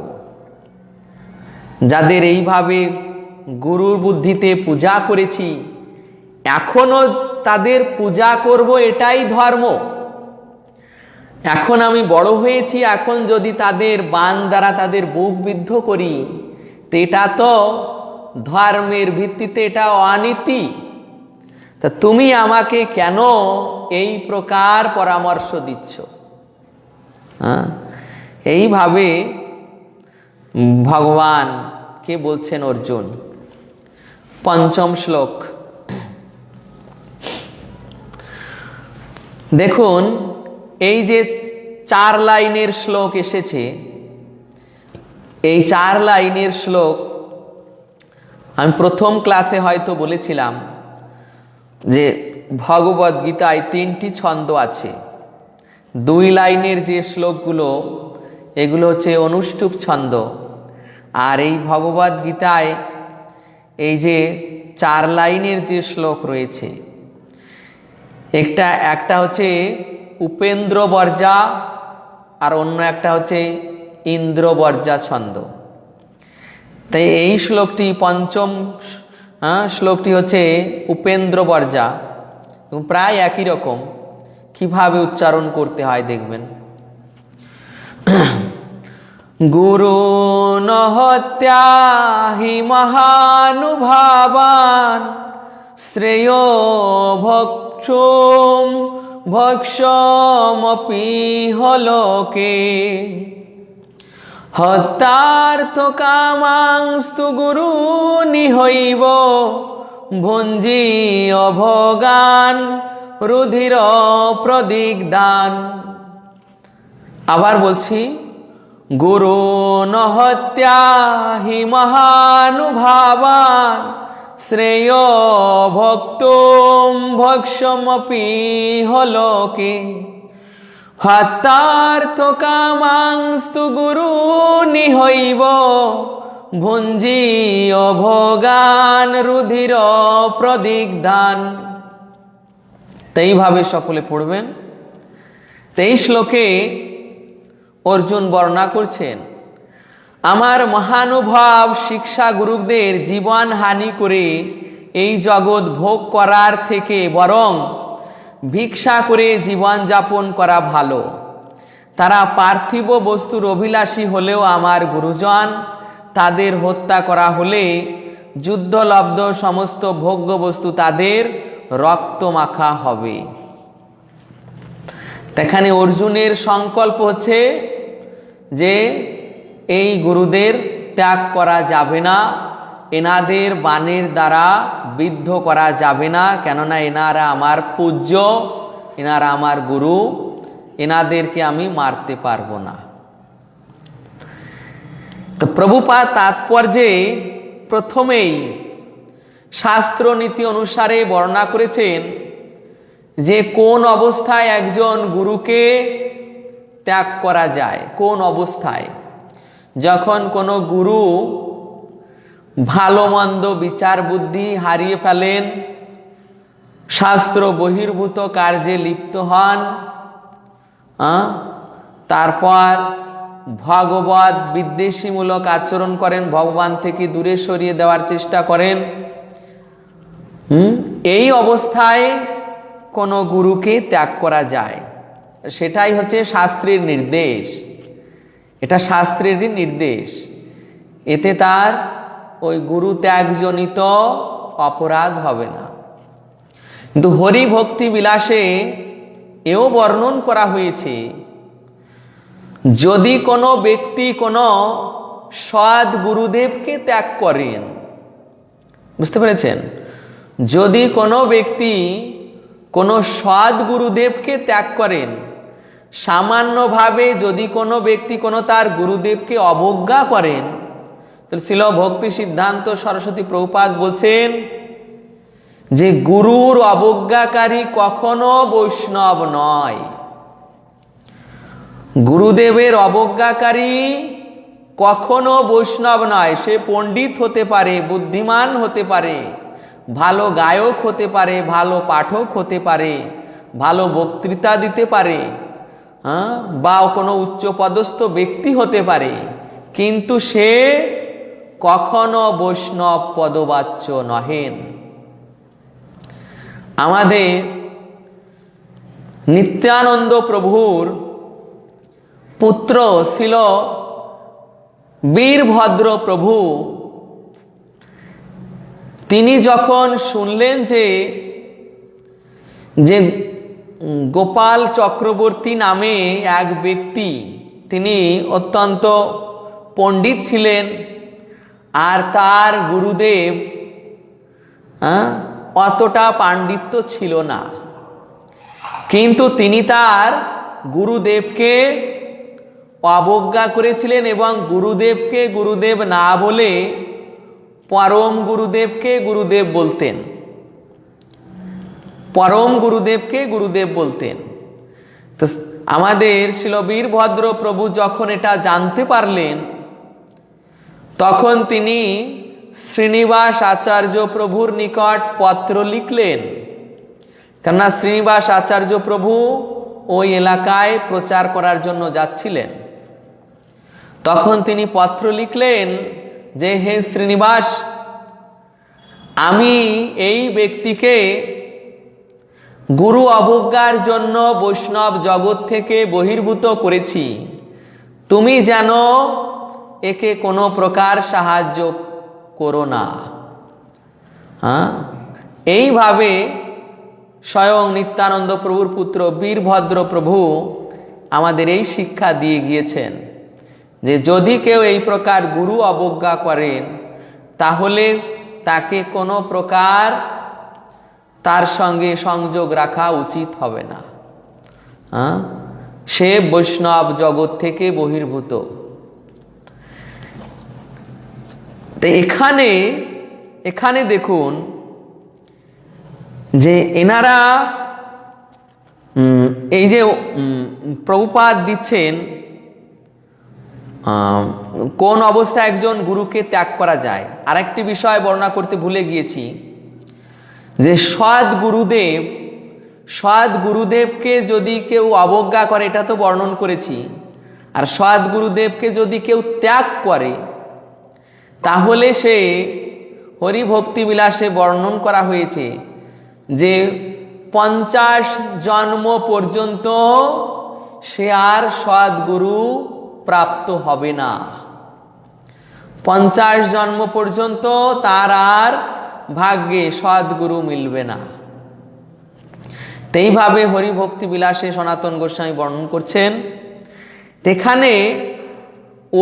যাদের এইভাবে গুরুর বুদ্ধিতে পূজা করেছি, এখনো তাদের পূজা করব, এটাই ধর্ম। এখন আমি বড় হয়েছি, এখন যদি তাদের বাণ দ্বারা তাদের বুক বিদ্ধ করি, তো এটা তো ধর্মের ভিত্তিতে এটা অনীতি। তা তুমি আমাকে কেন এই প্রকার পরামর্শ দিচ্ছ? এইভাবে ভগবান কে বলছেন অর্জুন। 5ম শ্লোক দেখুন। এই যে 4 লাইনের শ্লোক এসেছে, এই 4 লাইনের শ্লোক আমি প্রথম ক্লাসে হয়তো বলেছিলাম যে ভগবদ গীতায় 3টি ছন্দ আছে। 2 লাইনের যে শ্লোকগুলো, এগুলো হচ্ছে অনুষ্টুপ ছন্দ। আর এই ভগবদ গীতায় এই যে 4 লাইনের যে শ্লোক রয়েছে, একটা হচ্ছে উপেন্দ্র বর্জা, আর অন্য একটা হচ্ছে ইন্দ্র বর্জা ছন্দ। তাই এই শ্লোকটি পঞ্চম শ্লোকটি হচ্ছে উপেন্দ্র বর্জা এবং প্রায় একই রকম। কিভাবে উচ্চারণ করতে হয় দেখবেন। গুরু নহত্যা হি মহানুভাবান শ্রেয় ভক্ষুম ভক্ষমপি হলোকে হত্যার্থ কামাংস্তু গুরু নিহৈব ভঞ্জি অভোগান রুধির প্রদিগ্ধান। আবার বলছি, গুরু নহত্যা হি মহানুভাবান শ্রেয় ভক্তুম ভক্ষমপি হলোকে হত্যার্থ কামাংস্তু গুরু নিহৈব ভুঞ্জি অভোগান রুধির প্রদিগ্ধান। এইভাবে সকলে পড়বেন। এই শ্লোকে অর্জুন বর্ণনা করছেন, আমার মহানুভব শিক্ষা গুরুদের জীবন হানি করে এই জগৎ ভোগ করার থেকে বরং ভিক্ষা করে জীবন যাপন করা ভালো। তারা পার্থিব বস্তুর অভিলাষী হলেও আমার গুরুজন, তাদের হত্যা করা হলে যুদ্ধলব্ধ সমস্ত ভোগ্য বস্তু তাদের রক্ত মাখা হবে। এখানে অর্জুনের সংকল্প হচ্ছে যে এই গুরুদের ত্যাগ করা যাবে না, এনাদের বাণীর দ্বারা বিদ্ধ করা যাবে না, কেননা এনারা আমার পূজ্য, এনারা আমার গুরু, এনাদেরকে আমি মারতে পারবো না। তো প্রভুপাদ তাৎপর্যে প্রথমেই শাস্ত্র নীতি অনুসারে বর্ণনা করেছেন যে কোন অবস্থায় একজন গুরুকে ত্যাগ করা যায়। কোন অবস্থায়? যখন কোনো গুরু ভালো মন্দ বিচার বুদ্ধি হারিয়ে ফেলেন, শাস্ত্র বহির্ভূত কার্যে লিপ্ত হন, তারপর ভগবত বিদ্বেষীমূলক আচরণ করেন, ভগবান থেকে দূরে সরিয়ে দেওয়ার চেষ্টা করেন, এই অবস্থায় কোনো গুরুকে ত্যাগ করা যায়। সেটাই হচ্ছে শাস্ত্রের নির্দেশ। এটা শাস্ত্রেরই নির্দেশ। এতে তার ওই গুরু ত্যাগজনিত অপরাধ হবে না। কিন্তু হরি ভক্তি বিলাসে এও বর্ণন করা হয়েছে, যদি কোনো ব্যক্তি কোনো সৎ গুরুদেবকে ত্যাগ করেন, বুঝতে পেরেছেন? যদি কোনো ব্যক্তি কোনো সৎ গুরুদেবকে ত্যাগ করেন, সামান্যভাবে যদি কোনো ব্যক্তি কোনো তার গুরুদেবকে অবজ্ঞা করেন, তাহলে শ্রীল ভক্তি সিদ্ধান্ত সরস্বতী প্রভুপাদ বলছেন যে গুরুর অবজ্ঞাকারী কখনো বৈষ্ণব নয়। গুরুদেবের অবজ্ঞাকারী কখনো বৈষ্ণব নয়। সে পণ্ডিত হতে পারে, বুদ্ধিমান হতে পারে, ভালো গায়ক হতে পারে, ভালো পাঠক হতে পারে, ভালো বক্তৃতা দিতে পারে, বা কোনো উচ্চপদস্থ ব্যক্তি হতে পারে, কিন্তু সে কখনো বৈষ্ণব পদবাচ্য নহেন। আমাদের নিত্যানন্দ প্রভুর পুত্র ছিল বীরভদ্র প্রভু। তিনি যখন শুনলেন যে গোপাল চক্রবর্তী নামে এক ব্যক্তি, তিনি অত্যন্ত পণ্ডিত ছিলেন, আর তার গুরুদেব অতটা পাণ্ডিত্য ছিল না, কিন্তু তিনি তার গুরুদেবকে অবজ্ঞা করেছিলেন এবং গুরুদেবকে গুরুদেব না বলে পরম গুরুদেবকে গুরুদেব বলতেন। পরম গুরুদেবকে গুরুদেব বলতেন। তো আমাদের ছিল বীরভদ্র প্রভু যখন এটা জানতে পারলেন, তখন তিনি শ্রীনিবাস আচার্য প্রভুর নিকট পত্র লিখলেন। কেননা শ্রীনিবাস আচার্য প্রভু ওই এলাকায় প্রচার করার জন্য যাচ্ছিলেন। তখন তিনি পত্র লিখলেন যে হে শ্রীনিবাস, আমি এই ব্যক্তিকে গুরু অবজ্ঞার জন্য বৈষ্ণব জগৎ থেকে বহির্ভূত করেছি, তুমি যেন একে কোনো প্রকার সাহায্য করো না। এইভাবে স্বয়ং নিত্যানন্দ প্রভুর পুত্র বীরভদ্র প্রভু আমাদের এই শিক্ষা দিয়ে গিয়েছেন যে যদি কেউ এই প্রকার গুরু অবজ্ঞা করেন তাহলে তাকে কোনো প্রকার তার সঙ্গে সংযোগ রাখা উচিত হবে না। সে বৈষ্ণব জগৎ থেকে বহির্ভূত। তো এখানে দেখুন যে এনারা এই যে প্রভুপাদ দিচ্ছেন কোন অবস্থায় একজন গুরুকে ত্যাগ করা যায়। আরেকটি বিষয় বর্ণনা করতে ভুলে গিয়েছি যে সৎ গুরুদেবকে যদি কেউ অবজ্ঞা করে, এটা তো বর্ণন করেছি, আর সৎ গুরুদেবকে যদি কেউ ত্যাগ করে তাহলে সে হরিভক্তি বিলাসে বর্ণন করা হয়েছে যে 50 জন্ম পর্যন্ত সে আর সদ্গুরু প্রাপ্ত হবে না। 50 জন্ম পর্যন্ত তার আর ভাগ্যে সদ্গুরু মিলবে না। এইভাবে হরিভক্তি বিলাসে সনাতন গোস্বামী বর্ণন করছেন। এখানে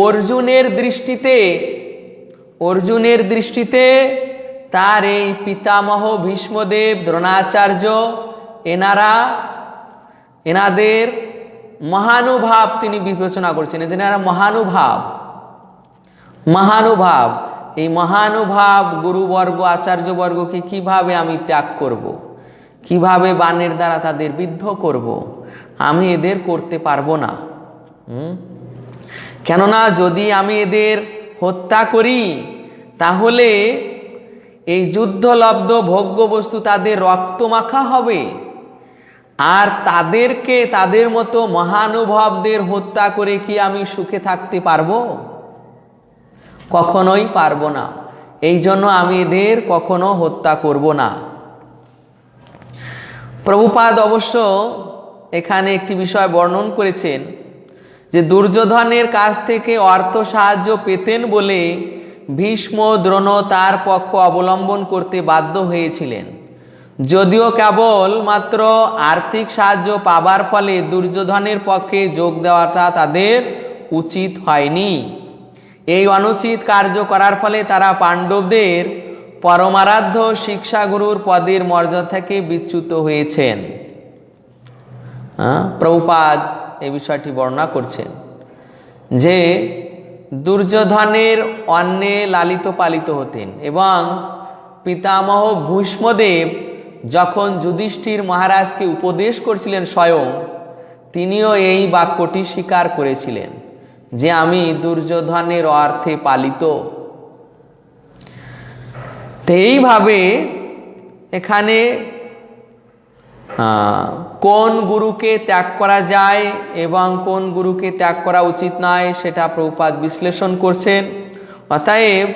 অর্জুনের দৃষ্টিতে তার এই পিতামহ ভীষ্মদেব, দ্রোণাচার্য এনাদের মহানুভাব তিনি বিবেচনা করছেন। এনারা মহানুভাব এই মহানুভাব গুরুবর্গ আচার্যবর্গকে কিভাবে আমি ত্যাগ করব, কিভাবে বাণের দ্বারা তাদের বিদ্ধ করব, আমি এদের করতে পারবো না। কেননা যদি আমি এদের হত্যা করি তাহলে এই যুদ্ধলব্ধ ভোগ্য বস্তু তাদের রক্তমাখা হবে, আর তাদের মতো মহানুভবদের হত্যা করে কি আমি সুখে থাকতে পারবো? কখনোই পারবো না। এই জন্য আমি এদের কখনো হত্যা করব না। প্রভুপাদ অবশ্য এখানে একটি বিষয় বর্ণন করেছেন যে দুর্যোধনের কাছ থেকে অর্থ সাহায্য পেতেন বলে ভীষ্ম দ্রোণ তার পক্ষ অবলম্বন করতে বাধ্য হয়েছিলেন, যদিও কেবল মাত্র আর্থিক সাহায্য পাবার ফলে দুর্যোধনের পক্ষে যোগ দেওয়াটা তাদের উচিত হয়নি। এই অনুচিত কার্য করার ফলে তারা পাণ্ডবদের পরমারাধ্য শিক্ষাগুরুর পদের মর্যাদা থেকে বিচ্যুত হয়েছেন। প্রভুপাদ এই বিষয়টি বর্ণনা করছেন যে দুর্যোধনের অন্নে লালিত পালিত হতেন এবং পিতামহ ভীষ্মদেব যখন যুধিষ্ঠির মহারাজকে উপদেশ করছিলেন স্বয়ং, তিনিও এই বাক্যটি স্বীকার করেছিলেন যে আমি দুর্যোধনের অর্থে পালিত। তো এইভাবে এখানে কোন গুরুকে ত্যাগ করা যায় এবং কোন গুরুকে ত্যাগ করা উচিত নয় সেটা প্রভুপাদ বিশ্লেষণ করছেন। অতএব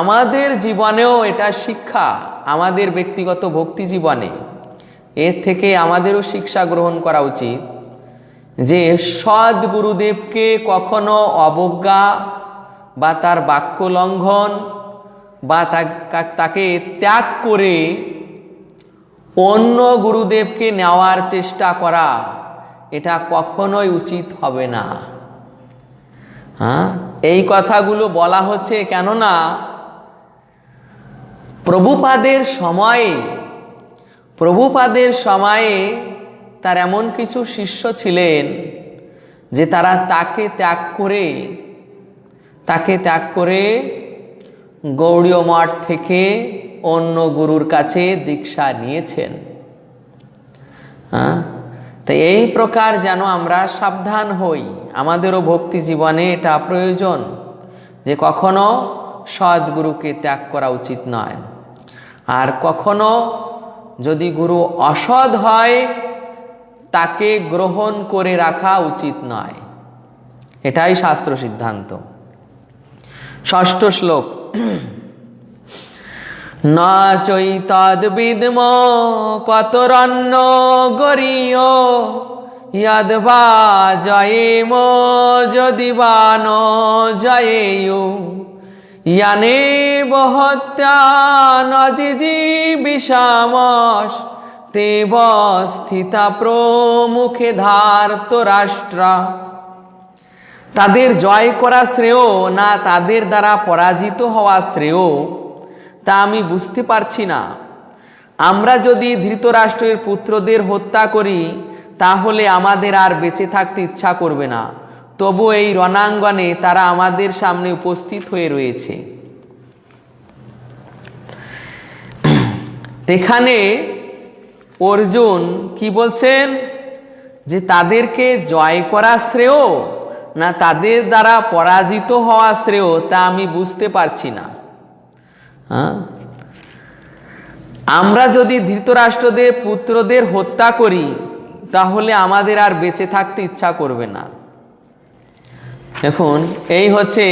আমাদের জীবনেও এটা শিক্ষা, আমাদের ব্যক্তিগত ভক্তি জীবনে এর থেকে আমাদেরও শিক্ষা গ্রহণ করা উচিত যে সৎ গুরুদেবকে কখনো অবজ্ঞা বা তার বাক্য লঙ্ঘন বা তাকে ত্যাগ করে অন্য গুরুদেবকে নেওয়ার চেষ্টা করা এটা কখনোই উচিত হবে না। এই কথাগুলো বলা হচ্ছে কেননা প্রভুপাদের সময়ে তার এমন কিছু শিষ্য ছিলেন যে তারা তাকে ত্যাগ করে গৌড়ীয় মঠ থেকে অন্য গুরুর কাছে দীক্ষা নিয়েছেন। তাই এই প্রকার যেন আমরা সাবধান হই, আমাদেরও ভক্তি জীবনে এটা প্রয়োজন যে কখনো সদ্গুরুকে ত্যাগ করা উচিত নয়, আর কখনো যদি গুরু অসৎ হয় তাকে গ্রহণ করে রাখা উচিত নয়। এটাই শাস্ত্র সিদ্ধান্ত। ষষ্ঠ শ্লোক। ন চৈতদ্বিদ্ম কতরন্ন গরীয় যদ্বা জয়েম যদি বা ন জয়েয়ো ইয়ানেব হত্যা ন জিজীবিষামস তেব স্থিতা প্রমুখে ধার্ত রাষ্ট্রা। তাদের জয় করা শ্রেয় না তাদের দ্বারা পরাজিত হওয়া শ্রেয় তা আমি বুঝতে পারছি না। আমরা যদি ধৃতরাষ্ট্রের পুত্রদের হত্যা করি তাহলে আমাদের আর বেঁচে থাকতে ইচ্ছা করবে না, তবু এই রণাঙ্গনে তারা আমাদের সামনে উপস্থিত হয়ে রয়েছে। এখানে অর্জুন কি বলছেন যে তাদেরকে জয় করা শ্রেয় না তাদের দ্বারা পরাজিত হওয়া শ্রেয় তা আমি বুঝতে পারছি না। আমরা যদি ধৃতরাষ্ট্রদের পুত্রদের হত্যা করি তাহলে আমাদের আর বেঁচে থাকতে ইচ্ছা করবে না। এখন এই হচ্ছে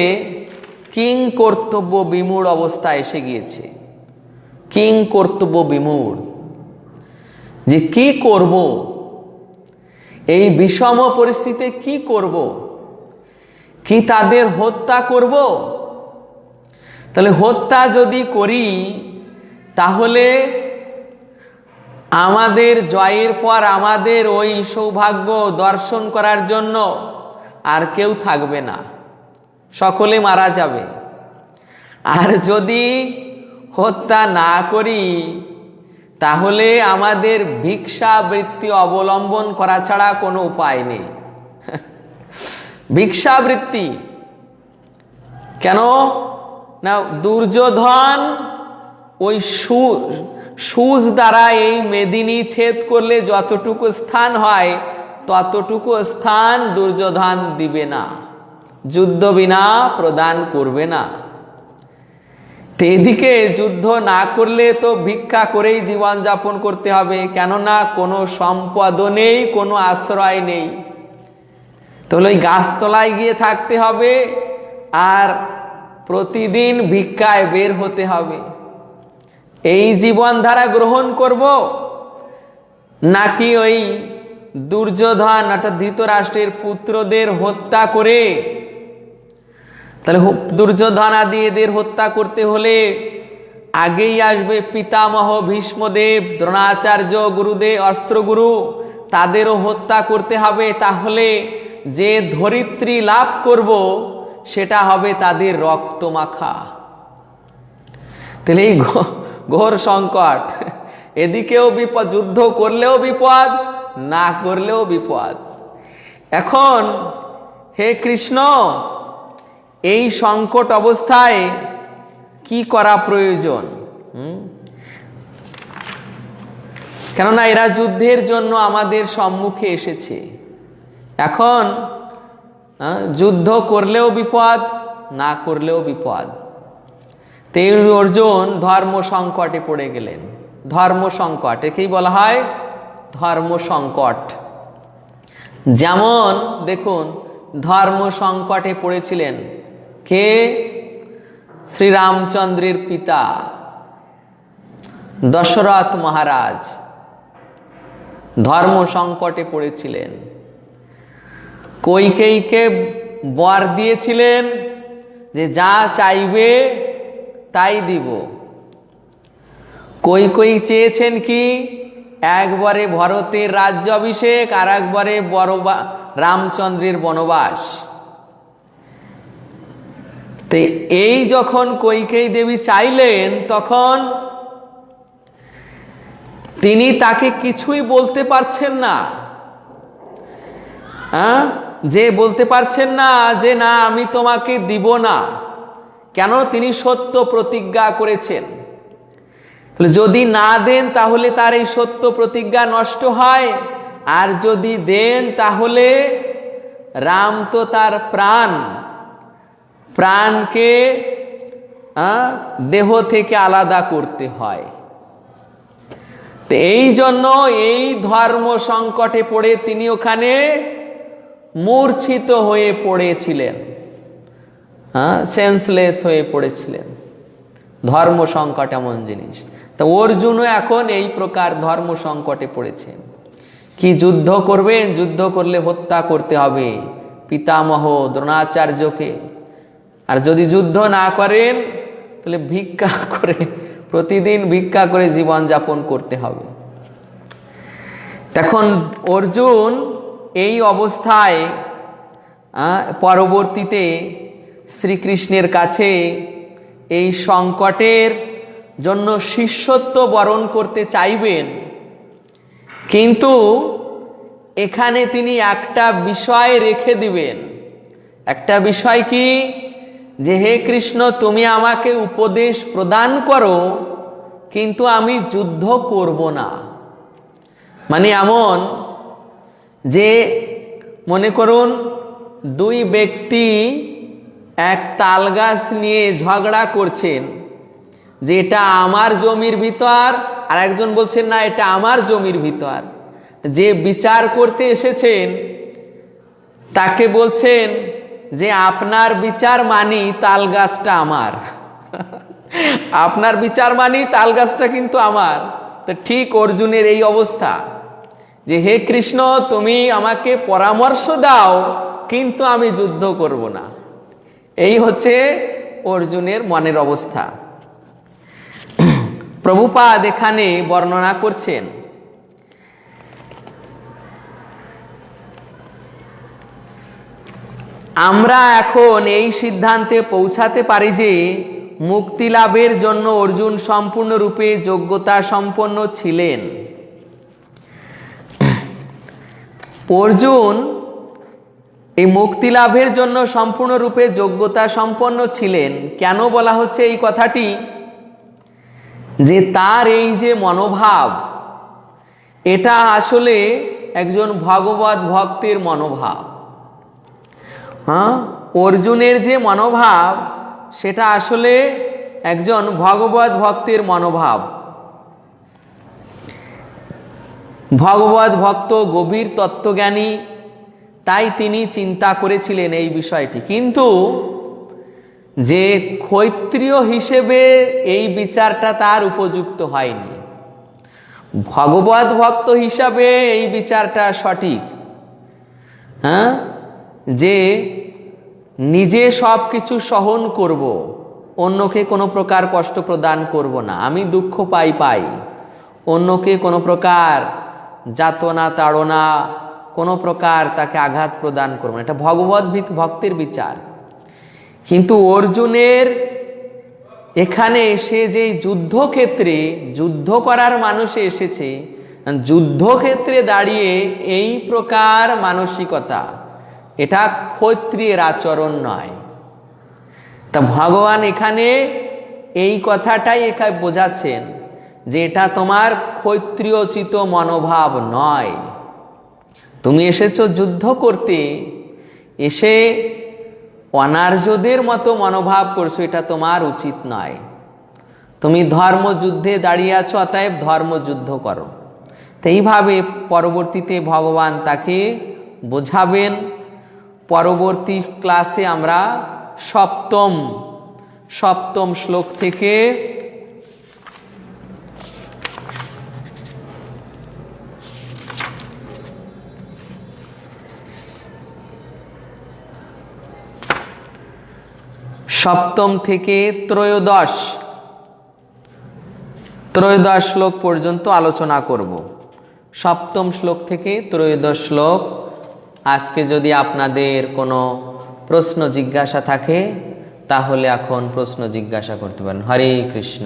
কিং কর্তব্য বিমূঢ় অবস্থা এসে গিয়েছে। কিং কর্তব্য বিমূঢ়, যে কি করব, এই বিষম পরিস্থিতিতে কি করব, কি তাদের হত্যা করব? তাহলে হত্যা যদি করি তাহলে আমাদের জয়ের পর আমাদের ওই সৌভাগ্য দর্শন করার জন্য আর কেউ থাকবে না, সকলে মারা যাবে। আর যদি হত্যা না করি তাহলে আমাদের ভিক্ষাবৃত্তি অবলম্বন করা ছাড়া কোনো উপায় নেই। ভিক্ষাবৃত্তি কেন না, দুর্যোধন ওই সুজ দ্বারা এই মেদিনী ছেদ করলে যতটুকু স্থান হয় ততটুকু স্থান দুর্যোধন দিবে না, যুদ্ধ বিনা প্রদান করবে না। তো এদিকে যুদ্ধ না করলে তো ভিক্ষা করেই জীবন যাপন করতে হবে, কেননা কোনো সম্পদ নেই, কোনো আশ্রয় নেই। তাহলে ওই গাছতলায় গিয়ে থাকতে হবে আর প্রতিদিন ভিক্ষায় বের হতে হবে। এই জীবনধারা গ্রহণ করব নাকি ওই দুর্যোধন অর্থাৎ ধৃতরাষ্ট্রের পুত্রদের হত্যা করে, তাহলে দুর্যোধন আদি এদের হত্যা করতে হলে আগেই আসবে পিতামহ ভীষ্মদেব, দ্রোণাচার্য গুরুদেব, অস্ত্রগুরু, তাদেরও হত্যা করতে হবে। তাহলে যে ধরিত্রী লাভ করব সেটা হবে তাদের রক্তমাখা। তাহলে এই ঘোর সংকট, এদিকেও বিপদ, যুদ্ধ করলেও বিপদ, না করলেও বিপদ। এখন হে কৃষ্ণ, এই সংকট অবস্থায় কি করা প্রয়োজন? কেননা এরা যুদ্ধের জন্য আমাদের সম্মুখে এসেছে। এখন যুদ্ধ করলেও বিপদ, না করলেও বিপদ। তেই অর্জুন ধর্ম সংকটে পড়ে গেলেন। ধর্ম সংকট, একেই বলা হয় ধর্ম সংকট। যেমন দেখুন, ধর্ম সংকটে পড়েছিলেন কে? শ্রীরামচন্দ্রের পিতা দশরথ মহারাজ ধর্ম সংকটে পড়েছিলেন। কইকেয়ীকে বর দিয়েছিলেন যে যা চাইবে তাই দিব। কইকেয়ী চেয়েছেন কি? একবারে ভরতের রাজ্যাভিষেক আর একবারে রামচন্দ্রের বনবাস। তো এই যখন কইকেয়ী দেবী চাইলেন তখন তিনি তাকে কিছুই বলতে পারছেন না। যে বলতে পারছেন না যে না আমি তোমাকে দিব না, কেন? তিনি সত্য প্রতিজ্ঞা করেছেন। যদি না দেন তাহলে তার এই সত্য প্রতিজ্ঞা নষ্ট হয়, আর যদি দেন তাহলে রাম তো তার প্রাণকে দেহ থেকে আলাদা করতে হয়। তো এই জন্য এই ধর্ম সংকটে পড়ে তিনি ওখানে মূর্ছিত হয়ে পড়েছিলেন। সেন্সলেস হয়ে পড়েছিলেন। ধর্ম সংকট এমন জিনিস। তা অর্জুনও এখন এই প্রকার ধর্ম সংকটে পড়েছেন। কি যুদ্ধ করবেন? যুদ্ধ করলে হত্যা করতে হবে পিতামহ দ্রোণাচার্যকে। আর যদি যুদ্ধ না করেন তাহলে ভিক্ষা করে, প্রতিদিন ভিক্ষা করে জীবন যাপন করতে হবে। তখন অর্জুন এই অবস্থায় পরবর্তীতে শ্রীকৃষ্ণের কাছে এই সংকটের জন্য শিষ্যত্ব বরণ করতে চাইবেন, কিন্তু এখানে তিনি একটা বিষয় রেখে দিবেন। একটা বিষয় কি? যে হে কৃষ্ণ, তুমি আমাকে উপদেশ প্রদান করো, কিন্তু আমি যুদ্ধ করব না। মানে এমন যে, মনে করুন দুই ব্যক্তি এক তাল গাছ নিয়ে ঝগড়া করছেন যে এটা আমার জমির ভিতর, আর একজন বলছেন না এটা আমার জমির ভিতর। যে বিচার করতে এসেছেন তাকে বলছেন যে আপনার বিচার মানি তাল গাছটা আমার, আপনার বিচার মানি তাল গাছটা কিন্তু আমার। তো ঠিক অর্জুনের এই অবস্থা যে হে কৃষ্ণ, তুমি আমাকে পরামর্শ দাও, কিন্তু আমি যুদ্ধ করব না। এই হচ্ছে অর্জুনের মনের অবস্থা। প্রভুপাদ এখানে বর্ণনা করছেন আমরা এখন এই সিদ্ধান্তে পৌঁছাতে পারি যে মুক্তি লাভের জন্য অর্জুন সম্পূর্ণরূপে যোগ্যতা সম্পন্ন ছিলেন। অর্জুন এই মুক্তি লাভের জন্য সম্পূর্ণরূপে যোগ্যতা সম্পন্ন ছিলেন। কেন বলা হচ্ছে এই কথাটি? যে তার এই যে মনোভাব, এটা আসলে একজন ভগবত ভক্তের মনোভাব। অর্জুনের যে মনোভাব সেটা আসলে একজন ভগবত ভক্তের মনোভাব। ভগবত ভক্ত, গভীর তত্ত্বজ্ঞানী, তাই তিনি চিন্তা করেছিলেন এই বিষয়টি। কিন্তু যে ক্ষত্রিয় হিসেবে এই বিচারটা তার উপযুক্ত হয়নি। ভগবত ভক্ত হিসাবে এই বিচারটা সঠিক, যে নিজে সব কিছু সহন করব, অন্যকে কোনো প্রকার কষ্ট প্রদান করব না। আমি দুঃখ পাই, অন্যকে কোনো প্রকার যাতনা তাড়না, কোনো প্রকার তাকে আঘাত প্রদান করব না। এটা ভগবত ভক্তের বিচার। কিন্তু অর্জুনের এখানে এসে যে যুদ্ধক্ষেত্রে যুদ্ধ করার মানুষে এসেছে, যুদ্ধক্ষেত্রে দাঁড়িয়ে এই প্রকার মানসিকতা, এটা ক্ষত্রিয়ের আচরণ নয়। তা ভগবান এখানে এই কথাটাই এখানে বোঝাচ্ছেন যে এটা তোমার ক্ষত্রিয়োচিত মনোভাব নয়। তুমি এসেছো যুদ্ধ করতে, এসে অনার্যদের মতো মনোভাব করছো, এটা তোমার উচিত নয়। তুমি ধর্মযুদ্ধে দাঁড়িয়ে আছো, অতএব ধর্মযুদ্ধ করো। তো এইভাবে পরবর্তীতে ভগবান তাকে বোঝাবেন। পরবর্তী ক্লাসে আমরা সপ্তম শ্লোক থেকে সপ্তম থেকে ত্রয়োদশ শ্লোক পর্যন্ত আলোচনা করব। সপ্তম শ্লোক থেকে ত্রয়োদশ শ্লোক। আজকে যদি আপনাদের কোনো প্রশ্ন জিজ্ঞাসা থাকে তাহলে এখন প্রশ্ন জিজ্ঞাসা করতে পারেন। হরে কৃষ্ণ।